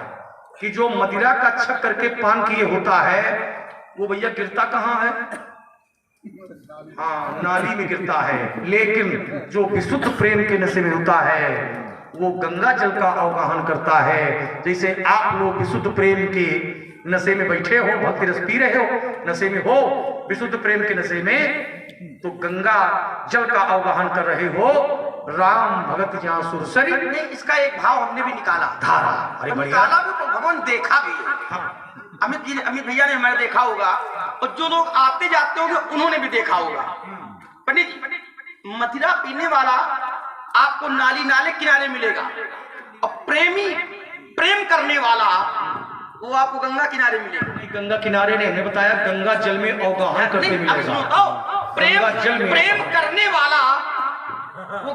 Speaker 2: कि जो मदिरा का छक करके पान किए होता है वो भैया गिरता कहाँ है? हाँ, नाली में गिरता है। लेकिन जो विशुद्ध प्रेम के नशे में होता है वो गंगा जल का अवगाहन करता है। जैसे आप लोग विशुद्ध प्रेम के नशे में बैठे हो, भक्ति रस पी रहे हो, नशे में हो, विशुद्ध प्रेम के नशे में, तो गंगा जल का अवगाहन कर रहे हो। राम भगत जहाँ सुरसरी,
Speaker 1: इसका एक भाव हमने भी निकाला,
Speaker 2: धारा। अरे बढ़िया,
Speaker 1: निकाला भी, भगवान देखा भी है। अमित भैया ने हमारे देखा होगा, और जो लोग आते जाते होंगे उन्होंने भी देखा होगा। पंडित जी, मदिरा पीने वाला आपको नाले किनारे मिलेगा, और प्रेम करने वाला वो आपको गंगा किनारे मिलेगा।
Speaker 2: गंगा किनारे ने हमें बताया गंगा जल में अवगाहन करते मिलेगा।
Speaker 1: प्रेम करने वाला वो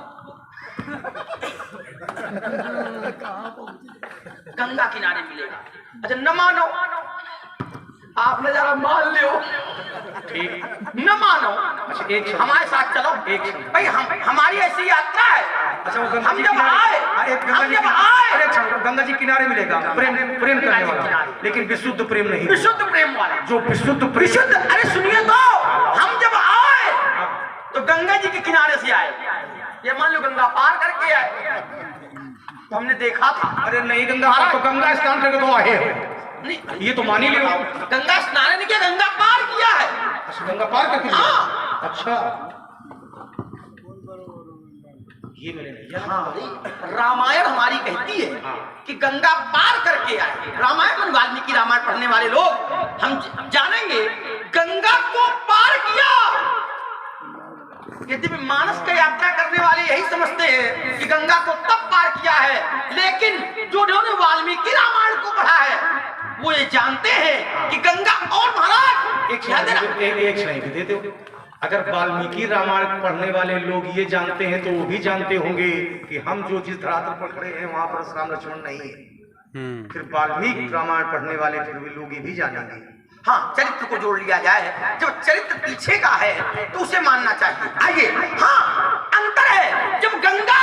Speaker 1: गंगा किनारे मिलेगा। अच्छा न मानो, आपने जरा मान लो,
Speaker 2: ठीक,
Speaker 1: न मानो,
Speaker 2: अच्छा एक
Speaker 1: हमारे साथ चलो।
Speaker 2: एक
Speaker 1: भाई हमारी ऐसी यात्रा है।
Speaker 2: अच्छा, वो
Speaker 1: हम जब आए,
Speaker 2: गंगा जी किनारे मिलेगा प्रेम करने वाला, लेकिन विशुद्ध प्रेम नहीं,
Speaker 1: विशुद्ध प्रेम वाला,
Speaker 2: जो विशुद्ध
Speaker 1: विशुद्ध। अरे सुनिए तो, हम जब आए तो गंगा जी के किनारे से आए। ये मान लो गंगा पार करके आए, तो हमने देखा था।
Speaker 2: अरे नहीं, गंगा तो गंगा स्नान करके तो आए,
Speaker 1: नहीं
Speaker 2: ये तो मान ही लो।
Speaker 1: गंगा स्नान नहीं किया, गंगा पार किया है।
Speaker 2: अच्छा, गंगा पार करके?
Speaker 1: हाँ।
Speaker 2: अच्छा, ये मेरे नहीं।
Speaker 1: हाँ, रामायण हमारी कहती है कि गंगा पार करके आए। रामायण वाल्मीकि रामायण पढ़ने वाले लोग हम जानेंगे गंगा को पार किया। यदि मानस का यात्रा करने वाले यही समझते हैं कि गंगा को तब पार किया है, लेकिन जो जिन्होंने वाल्मीकि रामायण को पढ़ा है वो ये जानते हैं कि गंगा और महाराज
Speaker 2: एक श्रेणी दे दो। अगर वाल्मीकि रामायण पढ़ने वाले लोग ये जानते हैं तो वो भी जानते होंगे कि हम जो जिस धरातल पर खड़े हैं वहां पर राम लक्ष्मण नहीं है। फिर वाल्मीकि रामायण पढ़ने वाले फिर भी लोग ये भी जानेंगे।
Speaker 1: हाँ, चरित्र को जोड़ लिया जाए। जब चरित्र पीछे का है तो उसे मानना चाहिए। आइए, हाँ अंतर है। जब गंगा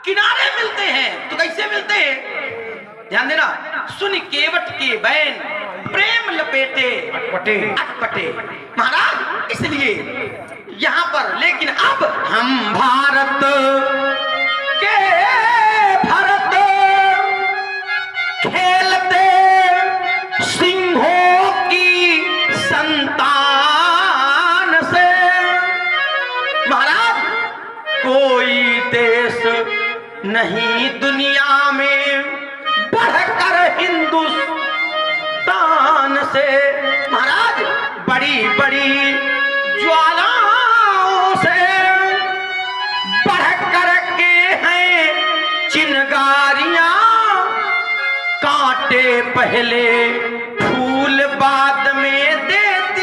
Speaker 1: किनारे मिलते हैं तो कैसे मिलते हैं? ध्यान देना, सुन केवट के बैन प्रेम लपेटे अटपटे। महाराज इसलिए यहाँ पर, लेकिन अब हम भारत के भरत खेलते सिंहों की संतान से। महाराज कोई देश नहीं दुनिया में बढ़कर हिंदुस्तान से। महाराज बड़ी बड़ी ज्वालाओं से बढ़कर के हैं चिनगारियां, कांटे पहले फूल बाद में देती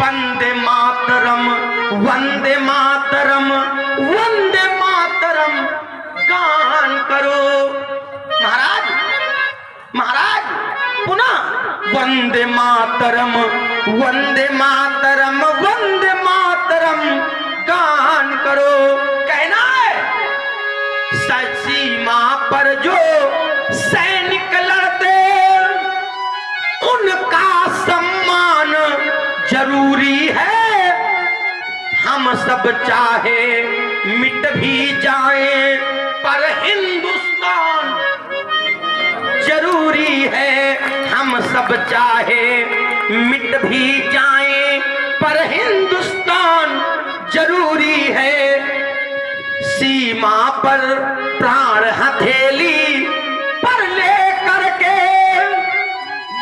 Speaker 1: वंदे मातरम वंदे मातरम वंदे मातरम गान करो। महाराज महाराज पुनः वंदे मातरम वंदे मातरम वंदे मातरम गान करो। कहना है सीमा पर जो सैनिक लड़ते उनका सम्मान जरूरी है। हम सब चाहे मिट भी जाएं पर हिंदुस्तान जरूरी है। हम सब चाहे मिट भी जाएं पर हिंदुस्तान जरूरी है। सीमा पर प्राण हथेली पर ले करके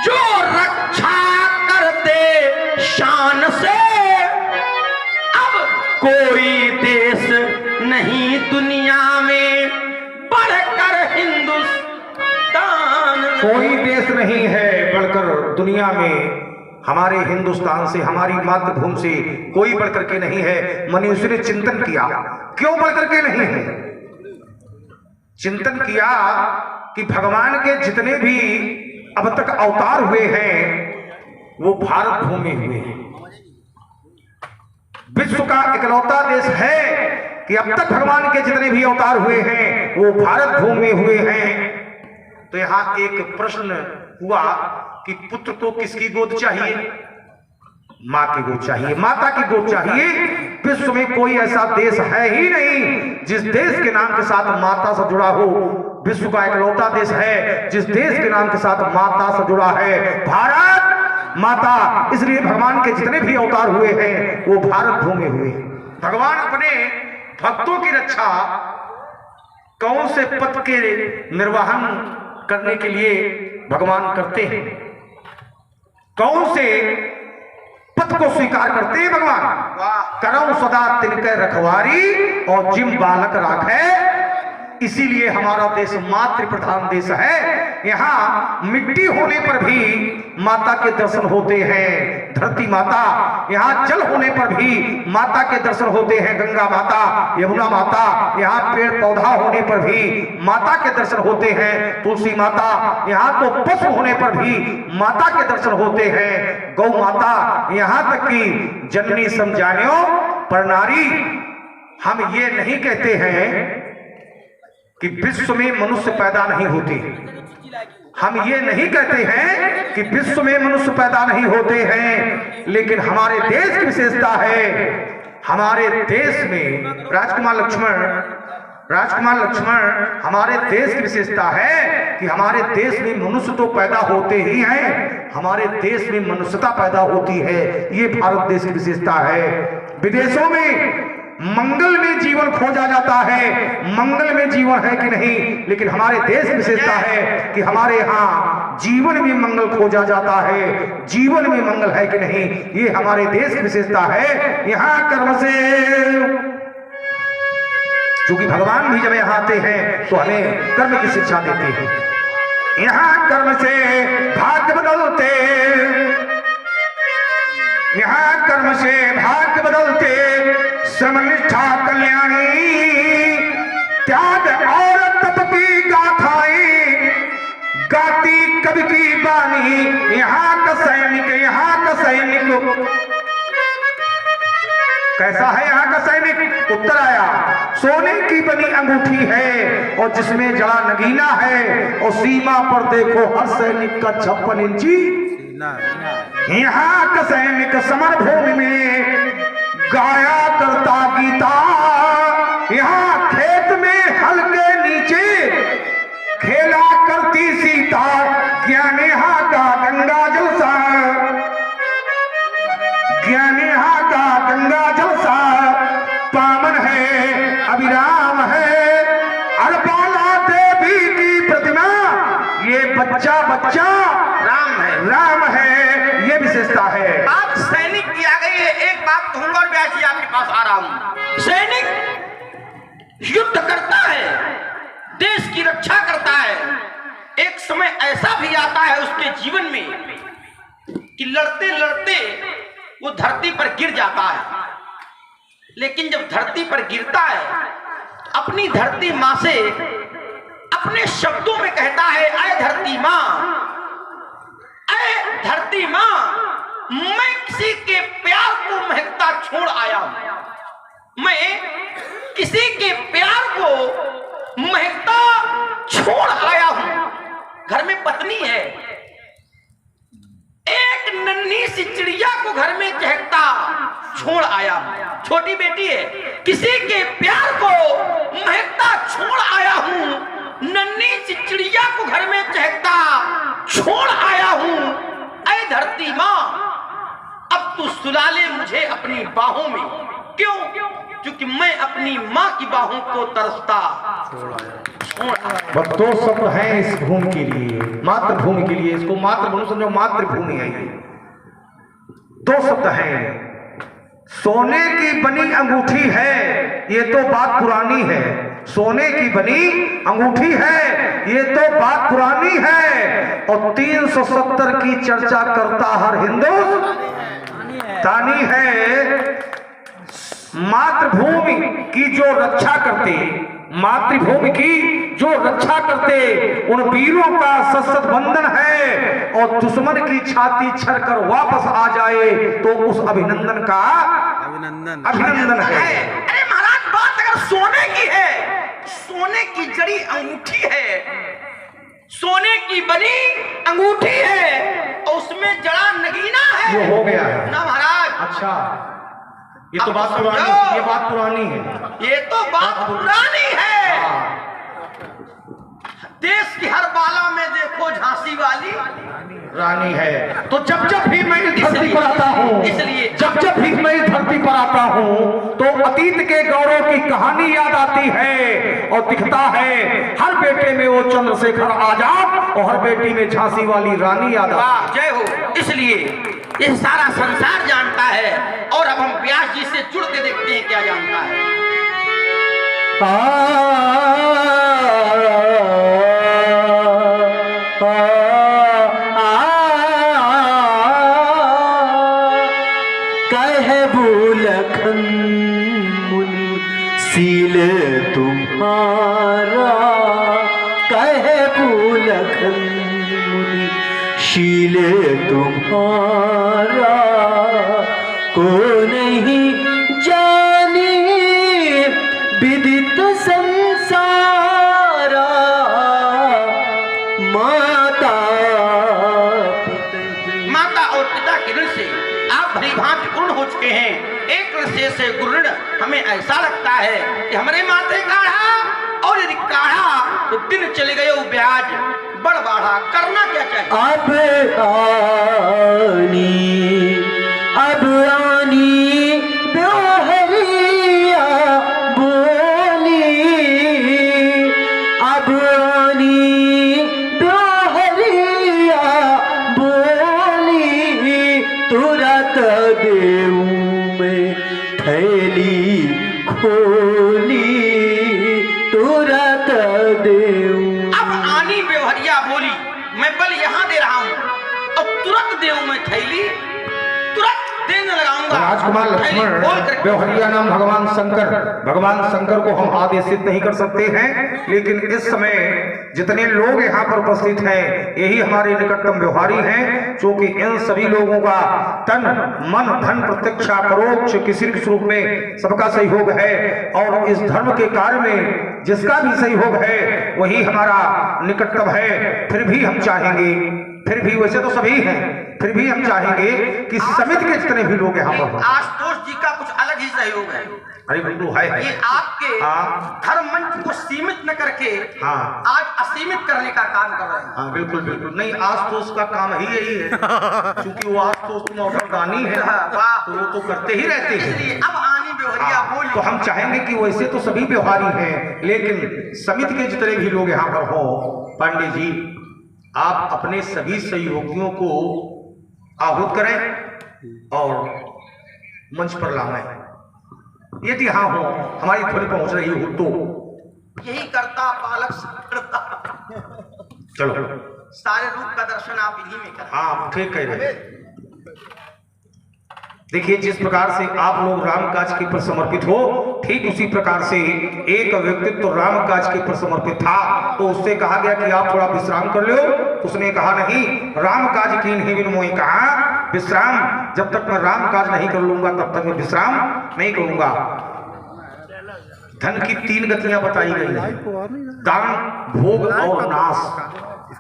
Speaker 1: जो रक्षा करते शान से, अब कोई देश नहीं दुनिया में बढ़कर हिंदुस्तान।
Speaker 2: कोई देश नहीं है बढ़कर दुनिया में हमारे हिंदुस्तान से, हमारी मातृभूमि से कोई बढ़कर के नहीं है। मनुष्य ने चिंतन किया, क्यों बढ़कर के नहीं है? चिंतन किया कि भगवान के जितने भी अब तक अवतार हुए हैं वो भारत भूमि हुए हैं। विश्व का इकलौता देश है कि अब तक भगवान के जितने भी अवतार हुए हैं वो भारत भूमि में हुए हैं। तो यहां एक प्रश्न हुआ कि पुत्र को किसकी गोद चाहिए? मां की गोद चाहिए, माता की गोद चाहिए। विश्व में कोई ऐसा देश है ही नहीं जिस देश के नाम के साथ माता से जुड़ा हो। विश्व का इकलौता देश है जिस देश के नाम के साथ माता से जुड़ा है, भारत माता। इसलिए भगवान के जितने भी अवतार हुए हैं वो भारत भूमि हुए। भगवान अपने भक्तों की रक्षा कौन से पद के निर्वहन करने के लिए भगवान करते हैं? कौन से पद को स्वीकार करते हैं भगवान? करौ सदा तिनके रखवारी और जिम बालक राखे। इसीलिए हमारा देश मातृ प्रधान देश है। यहाँ मिट्टी होने पर भी माता के दर्शन होते हैं, धरती माता। यहाँ जल होने पर भी माता के दर्शन होते हैं, गंगा माता, यमुना माता। यहाँ पेड़ पौधा होने पर भी माता के दर्शन होते हैं, तुलसी माता। यहाँ तो पशु होने पर भी माता के दर्शन होते हैं, गौ माता। यहाँ तक कि जननी समझानियो पर नारी। हम ये नहीं कहते हैं कि विश्व में मनुष्य पैदा नहीं होते। हम ये नहीं कहते हैं कि विश्व में मनुष्य पैदा नहीं होते हैं, लेकिन हमारे देश की विशेषता है। हमारे देश में राजकुमार लक्ष्मण हमारे देश की विशेषता है कि हमारे देश में मनुष्य तो पैदा होते ही हैं, हमारे देश में मनुष्यता पैदा होती है। ये भारत देश की विशेषता है। विदेशों में मंगल में जीवन खोजा जाता है, मंगल में जीवन है कि नहीं, लेकिन हमारे देश की विशेषता है कि हमारे यहाँ जीवन में मंगल खोजा जाता है। जीवन में मंगल है कि नहीं, ये हमारे देश की विशेषता है। यहाँ कर्म से, क्योंकि भगवान भी जब यहाँ आते हैं तो हमें कर्म की शिक्षा देते हैं। यहाँ कर्म से भाग्य बदलते, यहाँ कर्म से भाग्य बदलते, श्रमनिष्ठा कल्याणी, त्याग और तप की गाथाएं गाती कवि की बानी। यहाँ का सैनिक, यहाँ का सैनिक कैसा है? यहाँ का सैनिक उत्तर आया, सोने की बनी अंगूठी है और जिसमें जड़ा नगीना है, और सीमा पर देखो हर सैनिक का 56 इंची। यहाँ का सैनिक समर भूमि में गाया करता गीता। यहाँ खेत में हल के नीचे खेला करती सीता। ज्ञान यहाँ का गंगा जलसा, ज्ञान यहाँ का गंगा जलसा पावन है, अभिराम है। अरबाला देवी की प्रतिमा, ये बच्चा बच्चा
Speaker 1: राम है,
Speaker 2: राम है। ये विशेषता है।
Speaker 1: आप सैनिक की आ गई है। एक बात कहूंगा और ब्यास जी आपके पास आ रहा हूं। सैनिक युद्ध करता है, देश की रक्षा करता है। एक समय ऐसा भी आता है उसके जीवन में कि लड़ते लड़ते वो धरती पर गिर जाता है। लेकिन जब धरती पर गिरता है तो अपनी धरती माँ से अपने शब्दों में कहता है, ऐ धरती माँ, ऐ धरती माँ, मैं किसी के प्यार को महकता छोड़ आया हूं। मैं किसी के प्यार को महकता छोड़ आया हूं। घर में पत्नी है, एक नन्ही सी चिड़िया को घर में चहकता छोड़ आया हूं। छोटी बेटी है, किसी के प्यार को महकता छोड़ आया हूं। नन्ही सी चिड़िया को घर में चहकता छोड़ आया हूं। ऐ धरती माँ, अब तू सुला ले मुझे अपनी बाहों में। क्यों? क्योंकि मैं अपनी माँ की बाहों को तरसता छोड़ आया।
Speaker 2: बस दो शब्द हैं इस भूमि के लिए, मातृभूमि के लिए। इसको मातृभूमि समझो, मातृभूमि है ये। दो शब्द हैं। सोने की बनी अंगूठी है, ये तो बात पुरानी है। सोने की बनी अंगूठी है, ये तो बात पुरानी है। और 370 की चर्चा करता हर हिंदुस्तानी है। मातृभूमि की जो रक्षा करते, मातृभूमि की जो रक्षा करते, उन वीरों का सशक्त बंधन है। और दुश्मन की छाती छरकर वापस आ जाए तो उस अभिनंदन का अभिनंदन है।
Speaker 1: अरे महाराज, बात अगर सोने की है, सोने की जड़ी अंगूठी है, सोने की बनी अंगूठी है, और उसमें जड़ा नगीना है।
Speaker 2: ये हो गया है
Speaker 1: ना महाराज।
Speaker 2: अच्छा, ये तो बात पुरानी, ये बात पुरानी है।
Speaker 1: ये तो बात पुरानी है। देश की हर बाला में देखो झांसी वाली
Speaker 2: रानी है। तो जब जब भी मैं इस धरती पर आता हूँ,
Speaker 1: इसलिए
Speaker 2: जब जब भी मैं इस धरती पर आता हूँ, तो अतीत के गौरव की कहानी याद आती है। और दिखता है हर बेटे में वो चंद्रशेखर आजाद और हर बेटी में झांसी वाली रानी याद आती है।
Speaker 1: जय हो। इसलिए ये सारा संसार जानता है। और अब हम व्यास जी से जुड़ के देखते हैं क्या जानता है।
Speaker 5: कह भूलखन मुनि सील तुम्हारा, कह भूलखन मुनि शील तुम्हारा, को नहीं जाने विदित संसारा। माता
Speaker 1: माता और पिता के ऋण से आप भली भांति पूर्ण हो चुके हैं। एक ऋण से गुरु ऋण हमें ऐसा लगता है कि हमारे माथे काढ़ा, और यदि काढ़ा तो दिन चले गए ब्याज बड़ बाढ़ा। करना क्या चाहिए?
Speaker 5: अब आनी ब्योहरिया बोली, अब आनी ब्योहरिया बोली, तुरंत देऊ में थैली खोली, तुरंत देऊ।
Speaker 1: अब आनी बेवहरिया बोली, मैं बल यहाँ दे रहा हूँ, और तुरंत देऊ मैं थैली, तुरंत देने लगाऊंगा।
Speaker 2: राजकुमार लक्ष्मण बेवहरिया नाम भगवान शंकर, भगवान शंकर को हम आदेशित नहीं कर सकते हैं। लेकिन इस समय जितने लोग यहाँ पर उपस्थित हैं, यही हमारे निकटतम व्यवहारी हैं, क्योंकि इन सभी लोगों का तन मन धन प्रत्यक्ष परोक्ष किसी भी स्वरूप में सबका सहयोग है। और इस धर्म के कार्य में जिसका भी सहयोग है वही हमारा निकटतम है। फिर भी हम चाहेंगे, फिर भी वैसे तो सभी हैं, फिर भी हम चाहेंगे कि समिति के जितने भी लोग यहाँ पर हों।
Speaker 1: आशुतोष जी का कुछ अलग ही सहयोग है।
Speaker 2: अरे बिल्कुल है।
Speaker 1: ये आपके
Speaker 2: हाँ।
Speaker 1: धर्म मंच को सीमित न करके
Speaker 2: हाँ।
Speaker 1: आज असीमित करने का काम कर रहे हैं।
Speaker 2: हाँ बिल्कुल बिल्कुल। नहीं, आशुतोष का काम ही यही है, क्योंकि वो आशुतोष नौकरदानी है, तो वो तो करते ही रहते हैं।
Speaker 1: इसलिए अब आनी बेवहरिया बोली।
Speaker 2: तो हम चाहेंगे कि वैसे तो सभी व्यवहारी हैं, लेकिन समिति के जितने भी लोग यहाँ पर हो, पांडे जी आप अपने सभी सहयोगियों को आहूत करें और मंच पर लाएं। यदि हाँ हो, हमारी ध्वनि पहुंच रही हो तो
Speaker 1: यही करता पालक करता,
Speaker 2: चलो।
Speaker 1: सारे रूप का दर्शन आप इन्हीं में करें।
Speaker 2: हाँ ठीक कह रहे हैं। देखिए, जिस प्रकार से आप लोग राम काज के पर समर्पित हो, ठीक उसी प्रकार से एक व्यक्तित्व तो राम काज के पर समर्पित था, तो उससे कहा गया कि आप थोड़ा विश्राम कर लो। उसने कहा नहीं, राम काज की नहीं बिन मोहि कहा विश्राम, जब तक मैं राम काज नहीं कर लूंगा तब तक मैं विश्राम नहीं करूंगा। धन की 3 गतियां बताई गई हैं, दान, भोग और नाश।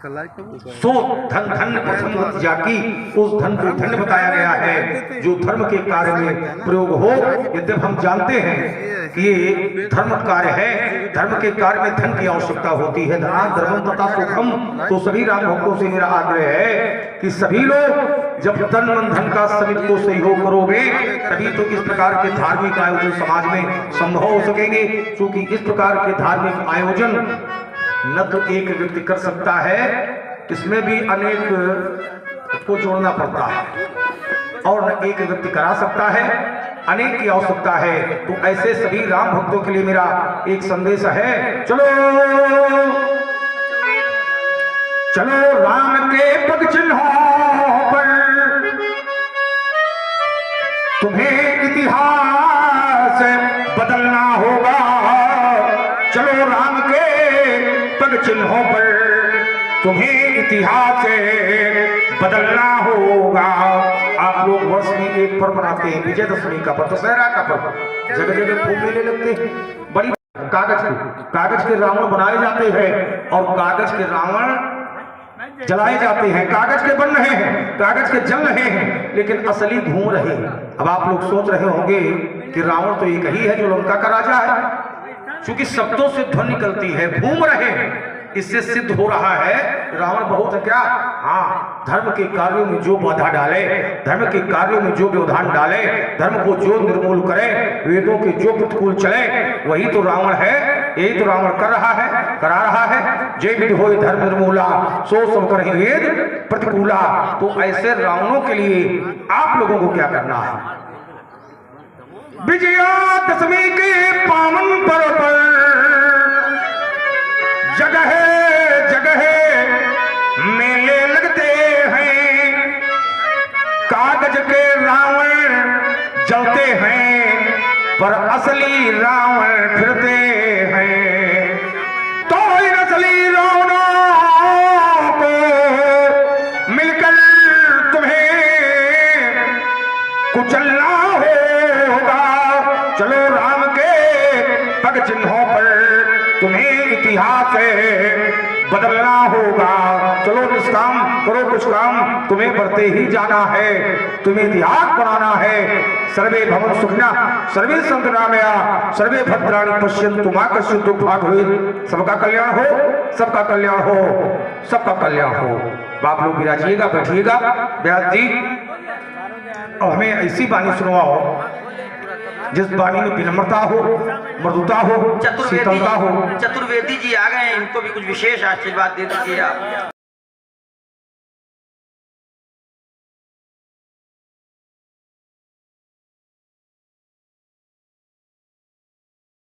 Speaker 2: सो धन धन प्रथम गति जाकी, उस धन को धन बताया गया है जो धर्म के कार्य में प्रयोग हो। यद्यपि हम जानते हैं कि ये धर्म कार्य है, धर्म के कार्य में धन की आवश्यकता होती है। धनात् धर्मम तथा सुखम। तो सभी राम भक्तों से मेरा आग्रह है कि सभी लोग जब तन मन धन का समिति को सहयोग करोगे तभी तो इस प्रकार के धार्मिक आयोजन समाज में संभव हो सकेंगे। क्योंकि इस प्रकार के धार्मिक आयोजन न तो एक व्यक्ति कर सकता है, इसमें भी अनेक को जोड़ना पड़ता है, और न एक व्यक्ति करा सकता है, अनेक की आवश्यकता है। तो ऐसे सभी राम भक्तों के लिए मेरा एक संदेश है, चलो चलो राम के पग चिन्हों पर तुम्हें इतिहास बदलना होगा। चलो राम के पग चिन्हों पर तुम्हें इतिहास बदलना होगा। आप लोग वर्ष में एक पर्व मनाते हैं, विजयदशमी का पर्व, दशहरा का पर्व, जगह जगह खूब मेले लगते हैं। बड़ी कागज के रावण बनाए जाते हैं और कागज के रावण जलाए जाते हैं, कागज के बन रहे हैं, कागज के जल रहे हैं, लेकिन असली घूम रहे हैं। अब आप लोग सोच रहे होंगे कि रावण तो एक ही है जो लंका का राजा है, क्योंकि शब्दों से ध्वनि निकलती है, घूम रहे हैं, इससे सिद्ध हो रहा है रावण बहुत है क्या। हाँ, धर्म के कार्यों में जो बाधा डाले, धर्म के कार्यों में जो व्यवधान डाले, धर्म को जो निर्मूल करे, वेदों के जो प्रतिकूल चले, वही तो रावण है। यही तो रावण कर रहा है, करा रहा है। जय विधि होय धर्म निर्मूला, सो सब करहि वेद प्रतिकूला। तो ऐसे रावणों के लिए आप लोगों को क्या करना है। विजयादशमी के पावन पर्व पर जगह जगह मेले लगते हैं, कागज के रावण जलते हैं, पर असली रावण फिरते हैं। तो इन असली रावणों को मिलकर तुम्हें कुचलना होगा। चलो राम के पग चिन्हों पर तुम्हें इतिहास बदलना होगा। चलो निष्काम करो कुछ काम, तुम्हें बढ़ते ही जाना है, तुम्हें इतिहास बनाना है। सर्वे भवन सुखिना सर्वे सन्तु निरामया सर्वे भद्राणि पश्यन्तु मा कश्चित् दुःखभाग् भवेत्। सबका कल्याण हो, सबका कल्याण हो, सबका कल्याण हो। आप लोग विराजिएगा, बैठिएगा। व्यास जी और हमें ऐसी वाणी सुनवाओ जिस वाणी में विनम्रता हो, मृदुता हो, शीतलता हो।
Speaker 1: चतुर्वेदी जी आ गए हैं, इनको भी कुछ विशेष आशीर्वाद दे दीजिए आप।